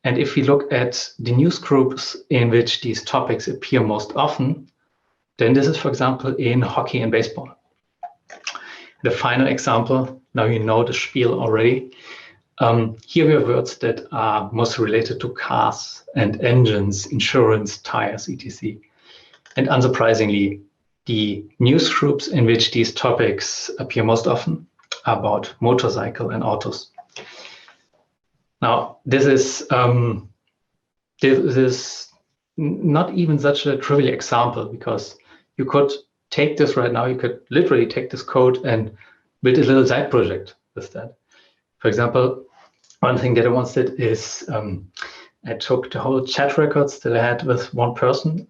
And if we look at the news groups in which these topics appear most often, then this is, for example, in hockey and baseball. The final example, now you know the spiel already. Here we have words that are most related to cars and engines, insurance, tires, etc. And unsurprisingly, the news groups in which these topics appear most often are about motorcycle and autos. Now, this is not even such a trivial example, because you could take this right now, you could literally take this code and build a little side project with that. For example, one thing that I once did is I took the whole chat records that I had with one person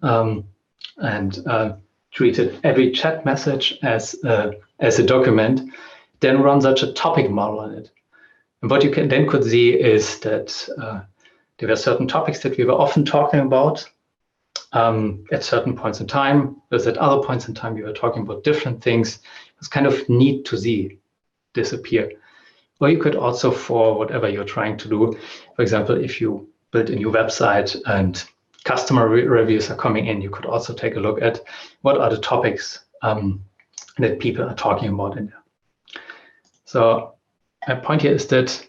and treated every chat message as a document, then run such a topic model on it. And what you could see is that there were certain topics that we were often talking about at certain points in time. Whereas at other points in time, we were talking about different things. It's kind of neat to see this appear. Or you could also, for whatever you're trying to do, for example, if you build a new website and customer reviews are coming in, you could also take a look at what are the topics that people are talking about in there. So my point here is that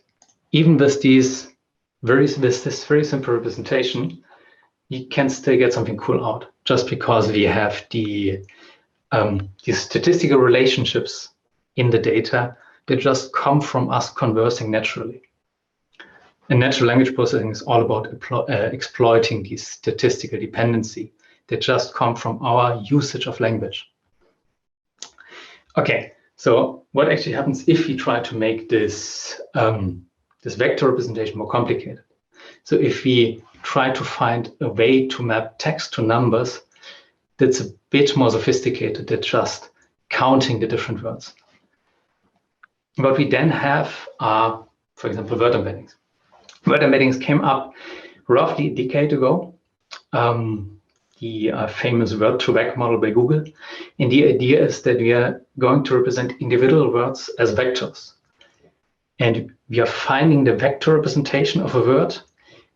even with this very simple representation, you can still get something cool out, just because we have these statistical relationships in the data that just come from us conversing naturally. And natural language processing is all about exploiting these statistical dependency that just come from our usage of language. Okay, so what actually happens if we try to make this, this vector representation more complicated? So if we try to find a way to map text to numbers that's a bit more sophisticated than just counting the different words. What we then have are, for example, word embeddings. Word embeddings came up roughly a decade ago, the famous word-to-vec model by Google. And the idea is that we are going to represent individual words as vectors. And we are finding the vector representation of a word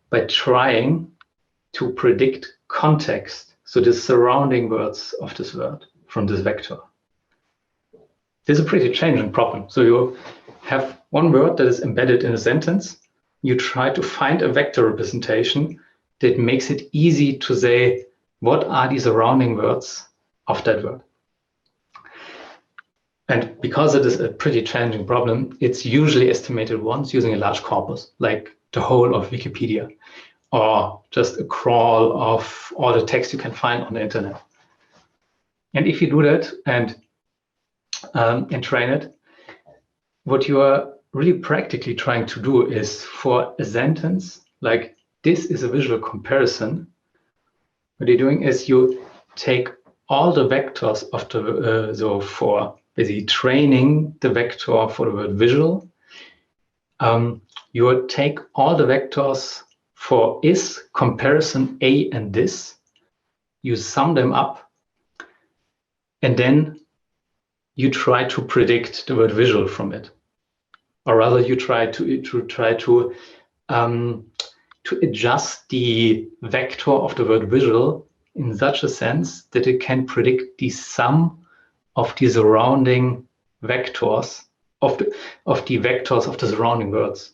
by trying to predict context, so the surrounding words of this word from this vector. This is a pretty challenging problem. So you have one word that is embedded in a sentence. You try to find a vector representation that makes it easy to say, what are the surrounding words of that word? And because it is a pretty challenging problem, it's usually estimated once using a large corpus, like the whole of Wikipedia, or just a crawl of all the text you can find on the internet. And if you do that and train it, what you are really practically trying to do is, for a sentence, like this is a visual comparison, what you're doing is you take all the vectors of the, so for basically training the vector for the word visual, you would take all the vectors for is, comparison, a, and this, you sum them up, and then you try to predict the word visual from it. Or rather, you try to adjust the vector of the word visual in such a sense that it can predict the sum of the surrounding vectors of the vectors of the surrounding words,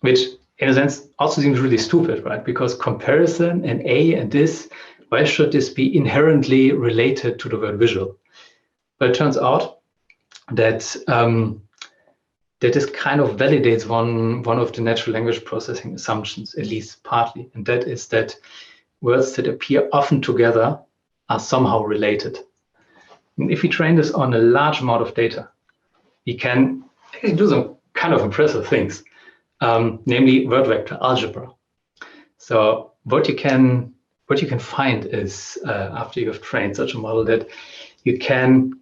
which in a sense, also seems really stupid, right? Because comparison and A and this, why should this be inherently related to the word visual? But it turns out that that this kind of validates one of the natural language processing assumptions, at least partly, and that is that words that appear often together are somehow related. And if we train this on a large amount of data, we can do some kind of impressive things, namely word vector algebra. So what you can find is after you have trained such a model that you can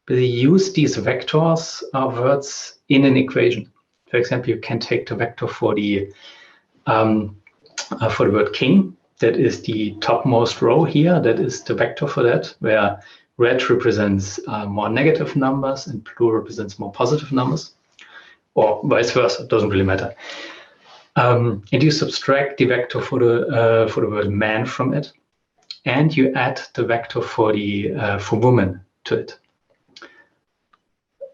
really use these vectors of words in an equation. For example, you can take the vector for the word king. That is the topmost row here. That is the vector for that, where red represents more negative numbers and blue represents more positive numbers, or vice versa. It doesn't really matter. And you subtract the vector for the word man from it, and you add the vector for woman to it.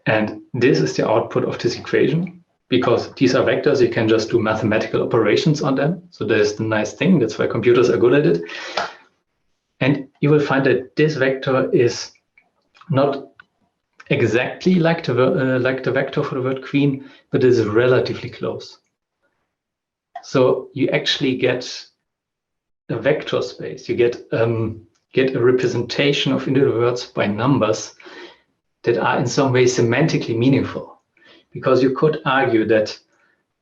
And this is the output of this equation. Because these are vectors, you can just do mathematical operations on them. So there's the nice thing. That's why computers are good at it. And you will find that this vector is not exactly like the vector for the word queen, but is relatively close. So you actually get a vector space. You get a representation of individual words by numbers that are in some way semantically meaningful. Because you could argue that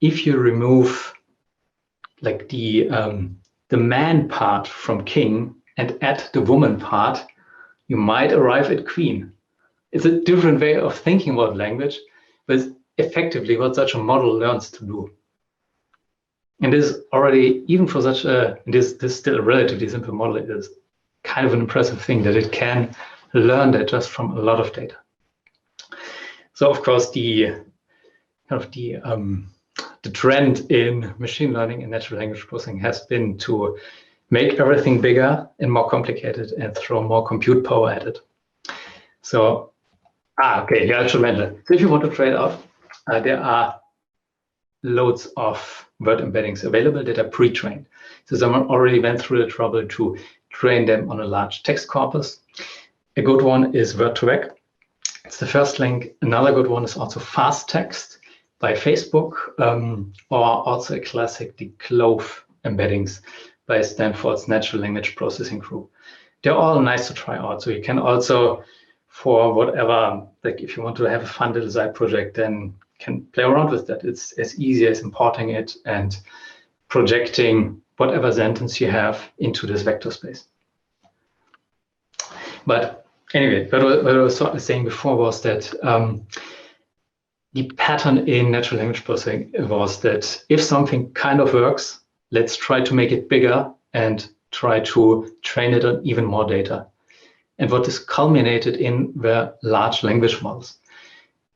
if you remove like the man part from king and add the woman part, you might arrive at queen. It's a different way of thinking about language, but it's effectively what such a model learns to do. And this already, even for such this is still a relatively simple model, it is kind of an impressive thing that it can learn that just from a lot of data. So of course, the trend in machine learning and natural language processing has been to make everything bigger and more complicated and throw more compute power at it. So, okay, yeah, I should mention. So if you want to try it out, there are loads of word embeddings available that are pre-trained. So someone already went through the trouble to train them on a large text corpus. A good one is Word2Vec. It's the first link. Another good one is also Fast Text by Facebook, or also a classic, the Clove embeddings by Stanford's Natural Language Processing Group. They're all nice to try out. So you can also, for whatever, like if you want to have a fun little side project, then can play around with that. It's as easy as importing it and projecting whatever sentence you have into this vector space. But anyway, what I was saying before was that the pattern in natural language processing was that if something kind of works, let's try to make it bigger and try to train it on even more data. And what this culminated in were large language models.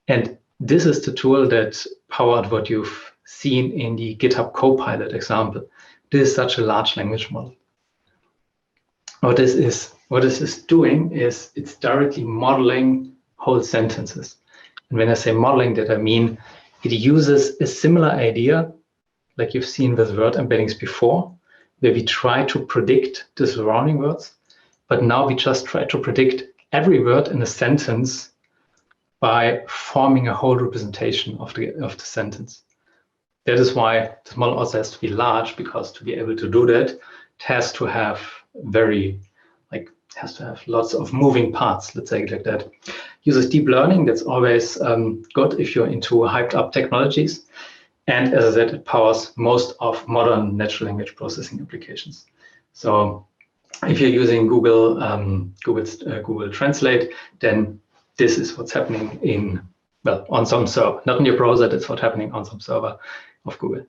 And this is the tool that powered what you've seen in the GitHub Copilot example. This is such a large language model. What this is doing is it's directly modeling whole sentences. And when I say modeling that, I mean it uses a similar idea like you've seen with word embeddings before, where we try to predict the surrounding words, but now we just try to predict every word in a sentence by forming a whole representation of the sentence. That is why this model also has to be large, because to be able to do that, it has to have lots of moving parts, let's say it like that. Uses deep learning, that's always good if you're into hyped up technologies. And as I said, it powers most of modern natural language processing applications. So if you're using Google Translate, then this is what's happening on some server, not in your browser, that's what's happening on some server of Google.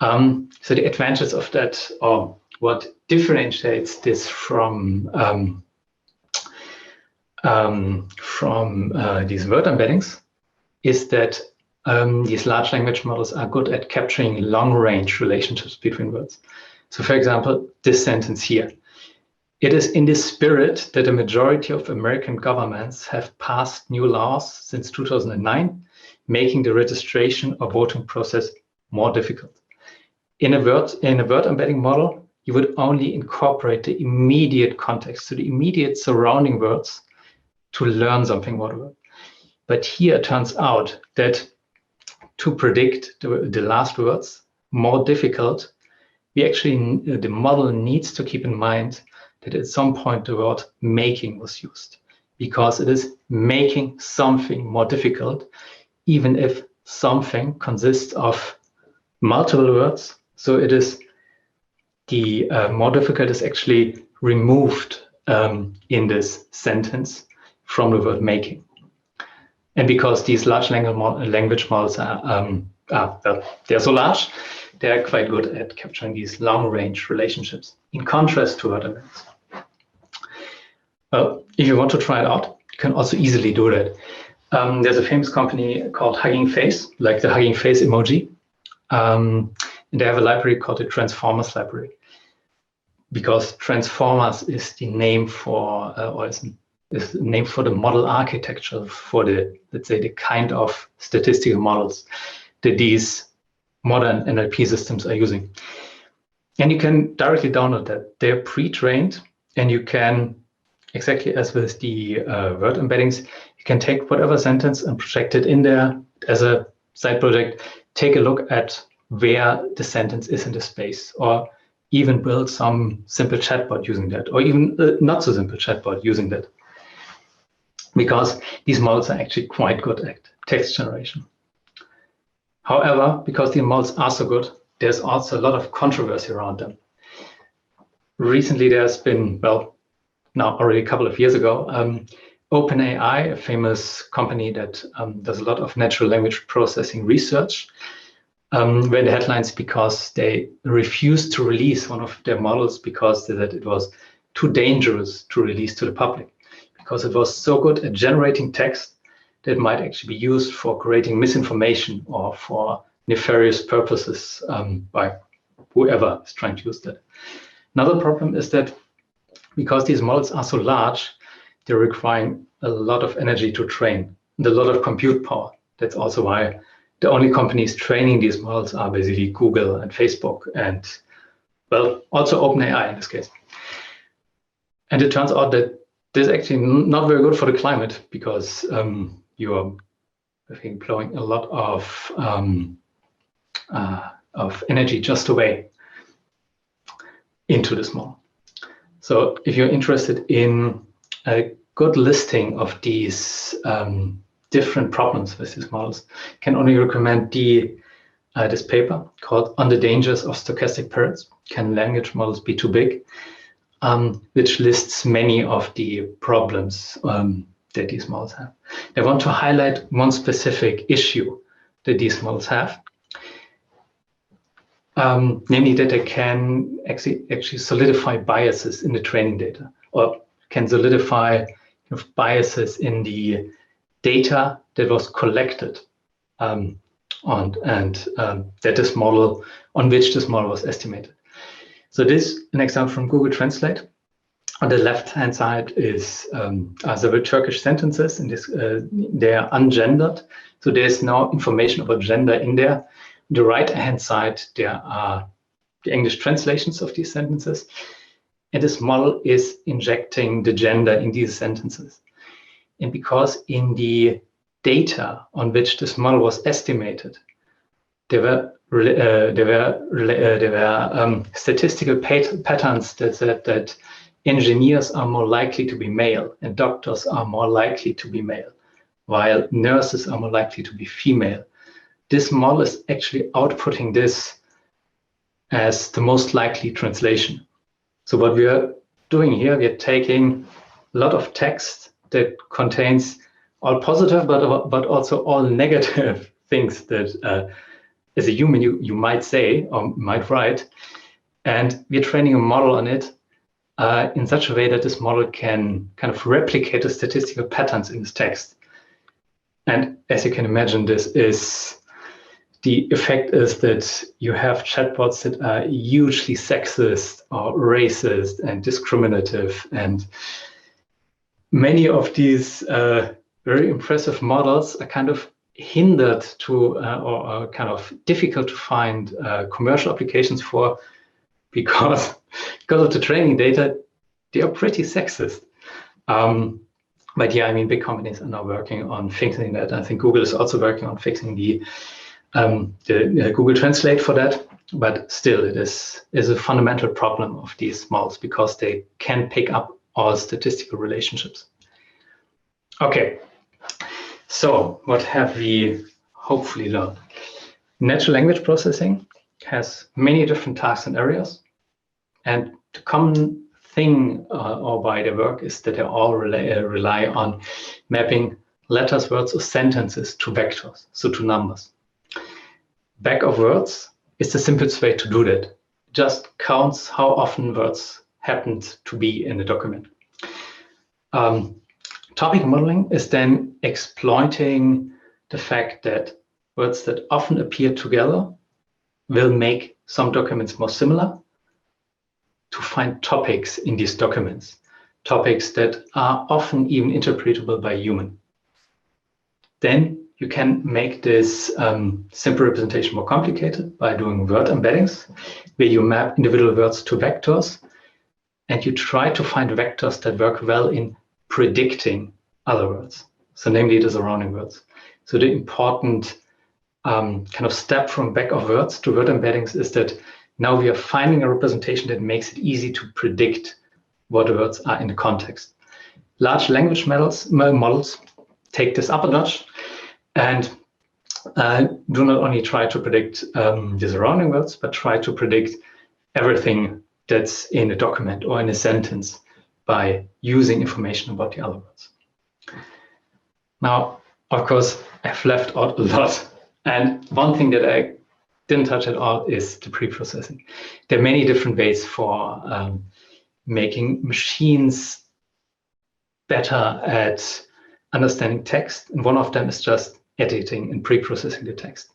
So the advantages of that, or what differentiates this from these word embeddings, is that these large language models are good at capturing long-range relationships between words. So for example, this sentence here. It is in this spirit that a majority of American governments have passed new laws since 2009, making the registration or voting process more difficult. in a word embedding model, you would only incorporate the immediate context, so the immediate surrounding words to learn something about a word. But here it turns out that to predict the last words, more difficult, the model needs to keep in mind that at some point the word making was used, because it is making something more difficult, even if something consists of multiple words. So it is the more difficult is actually removed in this sentence from the word making. And because these large language models they're so large, they're quite good at capturing these long-range relationships, in contrast to word embeddings. Well, if you want to try it out, you can also easily do that. There's a famous company called Hugging Face, like the Hugging Face emoji. And they have a library called the Transformers library, because Transformers is the name for, is the name for the model architecture for the, let's say, the kind of statistical models that these modern NLP systems are using. And you can directly download that. They're pre-trained, and you can, exactly as with the word embeddings, you can take whatever sentence and project it in there as a side project. Take a look at where the sentence is in the space, or even build some simple chatbot using that, or even not so simple chatbot using that. Because these models are actually quite good at text generation. However, because the models are so good, there's also a lot of controversy around them. Recently, there's been, well, now already a couple of years ago, OpenAI, a famous company that does a lot of natural language processing research, were in the headlines because they refused to release one of their models because they said it was too dangerous to release to the public, because it was so good at generating text that might actually be used for creating misinformation or for nefarious purposes by whoever is trying to use that. Another problem is that because these models are so large, they're requiring a lot of energy to train and a lot of compute power. That's also why the only companies training these models are basically Google and Facebook and, well, also OpenAI in this case. And it turns out that this is actually not very good for the climate, because you are, I think, blowing a lot of energy just away into this model. So if you're interested in a good listing of these different problems with these models, can only recommend this paper called On the Dangers of Stochastic Parrots. Can language models be too big? Which lists many of the problems that these models have. They want to highlight one specific issue that these models have, namely that they can actually solidify biases in the training data, or can solidify biases in the data that was collected that this model, on which this model was estimated. So this is an example from Google Translate. On the left-hand side is several Turkish sentences, and they are ungendered. So there's no information about gender in there. On the right-hand side, there are the English translations of these sentences. And this model is injecting the gender in these sentences. And because in the data on which this model was estimated, there were statistical patterns that said that engineers are more likely to be male and doctors are more likely to be male, while nurses are more likely to be female. This model is actually outputting this as the most likely translation. So what we are doing here, we are taking a lot of text that contains all positive, but also all negative things that as a human you might say or might write, and we're training a model on it in such a way that this model can kind of replicate the statistical patterns in this text. And as you can imagine, the effect is that you have chatbots that are hugely sexist or racist and discriminative, and many of these very impressive models are kind of hindered to or kind of difficult to find commercial applications for, because of the training data, they are pretty sexist. But yeah, I mean, big companies are now working on fixing that. I think Google is also working on fixing the Google Translate for that. But still, it is a fundamental problem of these models because they can pick up all statistical relationships. Okay, so what have we hopefully learned? Natural language processing has many different tasks and areas, and the common thing or by their work is that they all rely on mapping letters, words, or sentences to vectors, so to numbers. Back of words is the simplest way to do that. It just counts how often words happened to be in the document. Topic modeling is then exploiting the fact that words that often appear together will make some documents more similar to find topics in these documents, topics that are often even interpretable by human. Then you can make this simple representation more complicated by doing word embeddings, where you map individual words to vectors, and you try to find vectors that work well in predicting other words, so namely the surrounding words. So the important kind of step from back of words to word embeddings is that now we are finding a representation that makes it easy to predict what the words are in the context. Large language models take this up a notch and do not only try to predict the surrounding words, but try to predict everything that's in a document or in a sentence by using information about the other words. Now, of course, I've left out a lot. And one thing that I didn't touch at all is the pre-processing. There are many different ways for making machines better at understanding text. And one of them is just editing and pre-processing the text.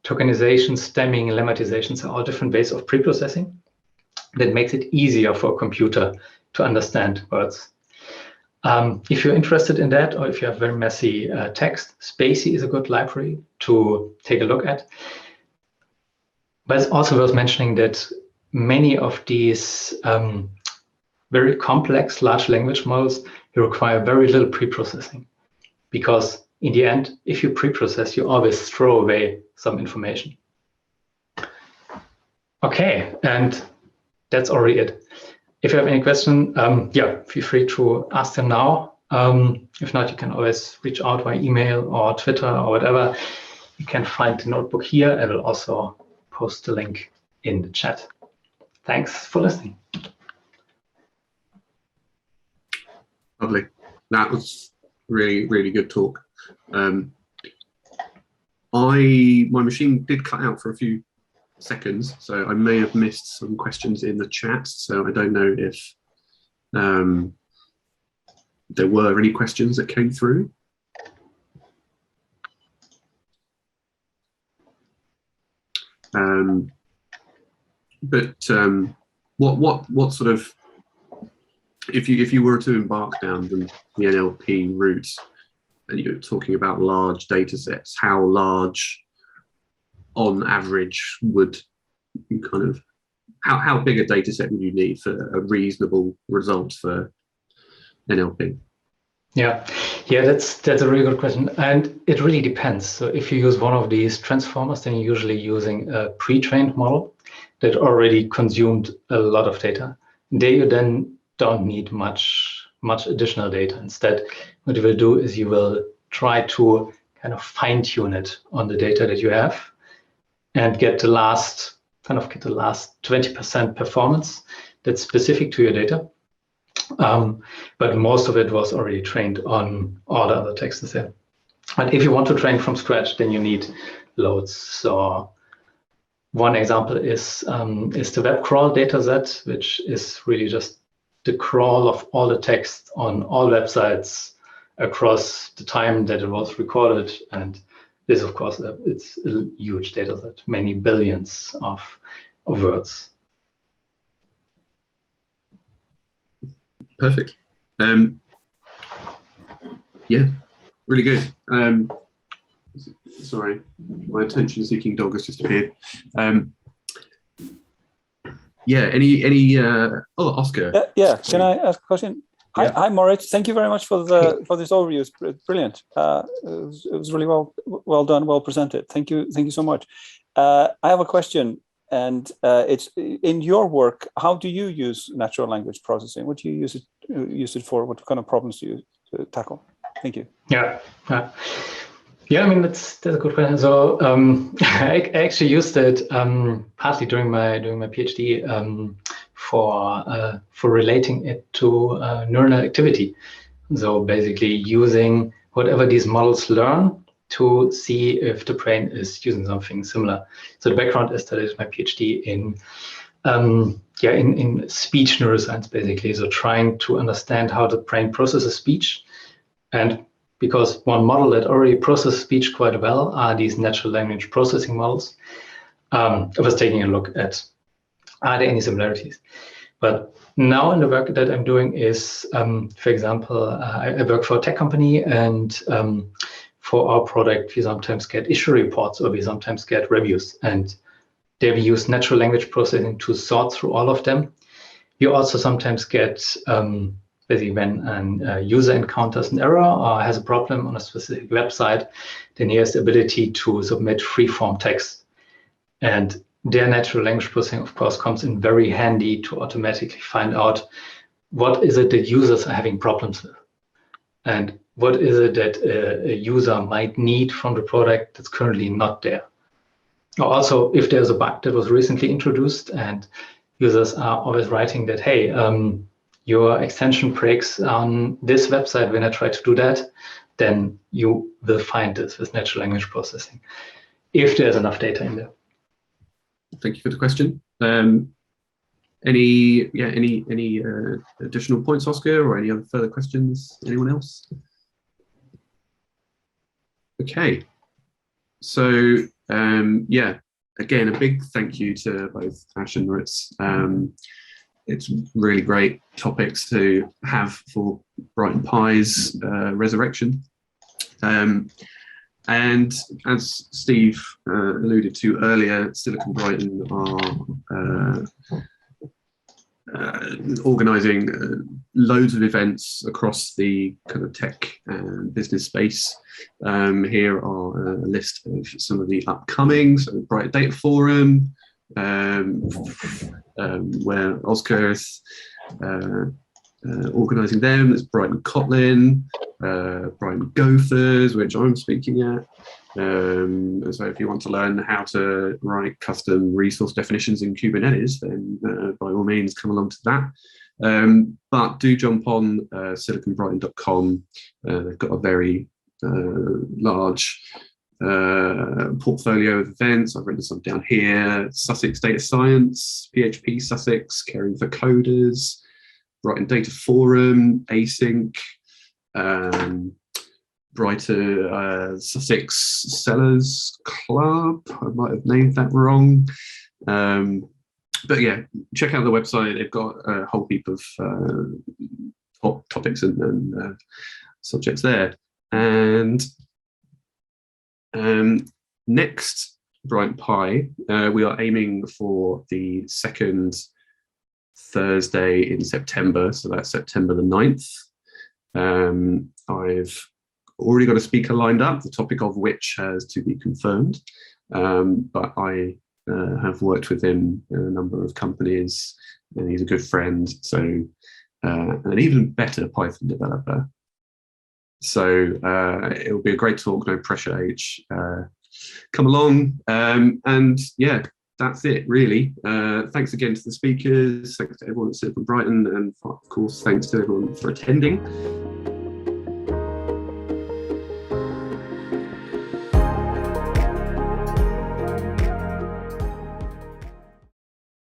Tokenization, stemming, lemmatization are all different ways of pre-processing that makes it easier for a computer to understand words. If you're interested in that, or if you have very messy text, Spacey is a good library to take a look at. But it's also worth mentioning that many of these very complex large language models require very little pre-processing, because in the end, if you pre-process, you always throw away some information. Okay, and that's already it. If you have any question, yeah, feel free to ask them now. If not, you can always reach out by email or Twitter or whatever. You can find the notebook here. I will also post the link in the chat. Thanks for listening. Lovely. That was really, really good talk. My machine did cut out for a few seconds, so I may have missed some questions in the chat. So I don't know if there were any questions that came through. What sort of, if you were to embark down the NLP route, and you're talking about large data sets, how large on average would you kind of, how big a data set would you need for a reasonable result for NLP? Yeah, that's a really good question, and it really depends. So if you use one of these transformers, then you're usually using a pre-trained model that already consumed a lot of data. There you then don't need much additional data. Instead, what you will do is you will try to kind of fine-tune it on the data that you have and get the last 20% performance that's specific to your data. But most of it was already trained on all the other texts there. And if you want to train from scratch, then you need loads. So one example is the web crawl dataset, which is really just the crawl of all the text on all websites across the time that it was recorded. And this, of course, it's a huge dataset, many billions of words. Perfect. Yeah, really good. Sorry, my attention-seeking dog has just appeared. Yeah, oh, Oscar. Yeah, can I ask a question? Yeah. Hi, Moritz. Thank you very much for this overview. It's brilliant. It was really well done, well presented. Thank you so much. I have a question, and it's in your work. How do you use natural language processing? What do you use it for? What kind of problems do you tackle? Thank you. Yeah. Yeah, I mean, that's a good question. So I actually used it partly during my PhD for relating it to neuronal activity. So basically using whatever these models learn to see if the brain is using something similar. So the background is that I did my PhD in speech neuroscience, basically. So trying to understand how the brain processes speech. And because one model that already processes speech quite well are these natural language processing models, I was taking a look at, are there any similarities? But now in the work that I'm doing is, for example, I work for a tech company, and for our product, we sometimes get issue reports or we sometimes get reviews. And there we use natural language processing to sort through all of them. You also sometimes get basically when a user encounters an error or has a problem on a specific website, then he has the ability to submit free-form text. And their natural language processing, of course, comes in very handy to automatically find out what is it that users are having problems with, and what is it that a user might need from the product that's currently not there. Also, if there's a bug that was recently introduced and users are always writing that, hey, your extension breaks on this website when I try to do that, then you will find this with natural language processing, if there's enough data in there. Thank you for the question. Any additional points, Oscar, or any other further questions? Anyone else? Okay. So again, a big thank you to both Ash and Moritz. It's really great topics to have for Brighton Py's resurrection. And as Steve alluded to earlier, Silicon Brighton are organising loads of events across the kind of tech and business space. Here are a list of some of the upcoming, so Brighton Data Forum, where Oscar is organising them. There's Brighton Kotlin, Brighton Gophers, which I'm speaking at. So if you want to learn how to write custom resource definitions in Kubernetes, then by all means come along to that. But do jump on siliconbrighton.com. They've got a very large portfolio of events. I've written some down here: Sussex Data Science, PHP Sussex, Caring for Coders, Brighton Data Forum, Async, Brighton Sussex Sellers Club. I might have named that wrong. But yeah, check out the website. They've got a whole heap of top topics and subjects there. And next Brighton Py, we are aiming for the second Thursday in September, so that's September the 9th. I've already got a speaker lined up, the topic of which has to be confirmed, but I have worked with him in a number of companies, and he's a good friend, so an even better Python developer. So it'll be a great talk, no pressure H. Come along, and yeah, that's it really. Thanks again to the speakers, thanks to everyone at Silicon Brighton, and of course thanks to everyone for attending.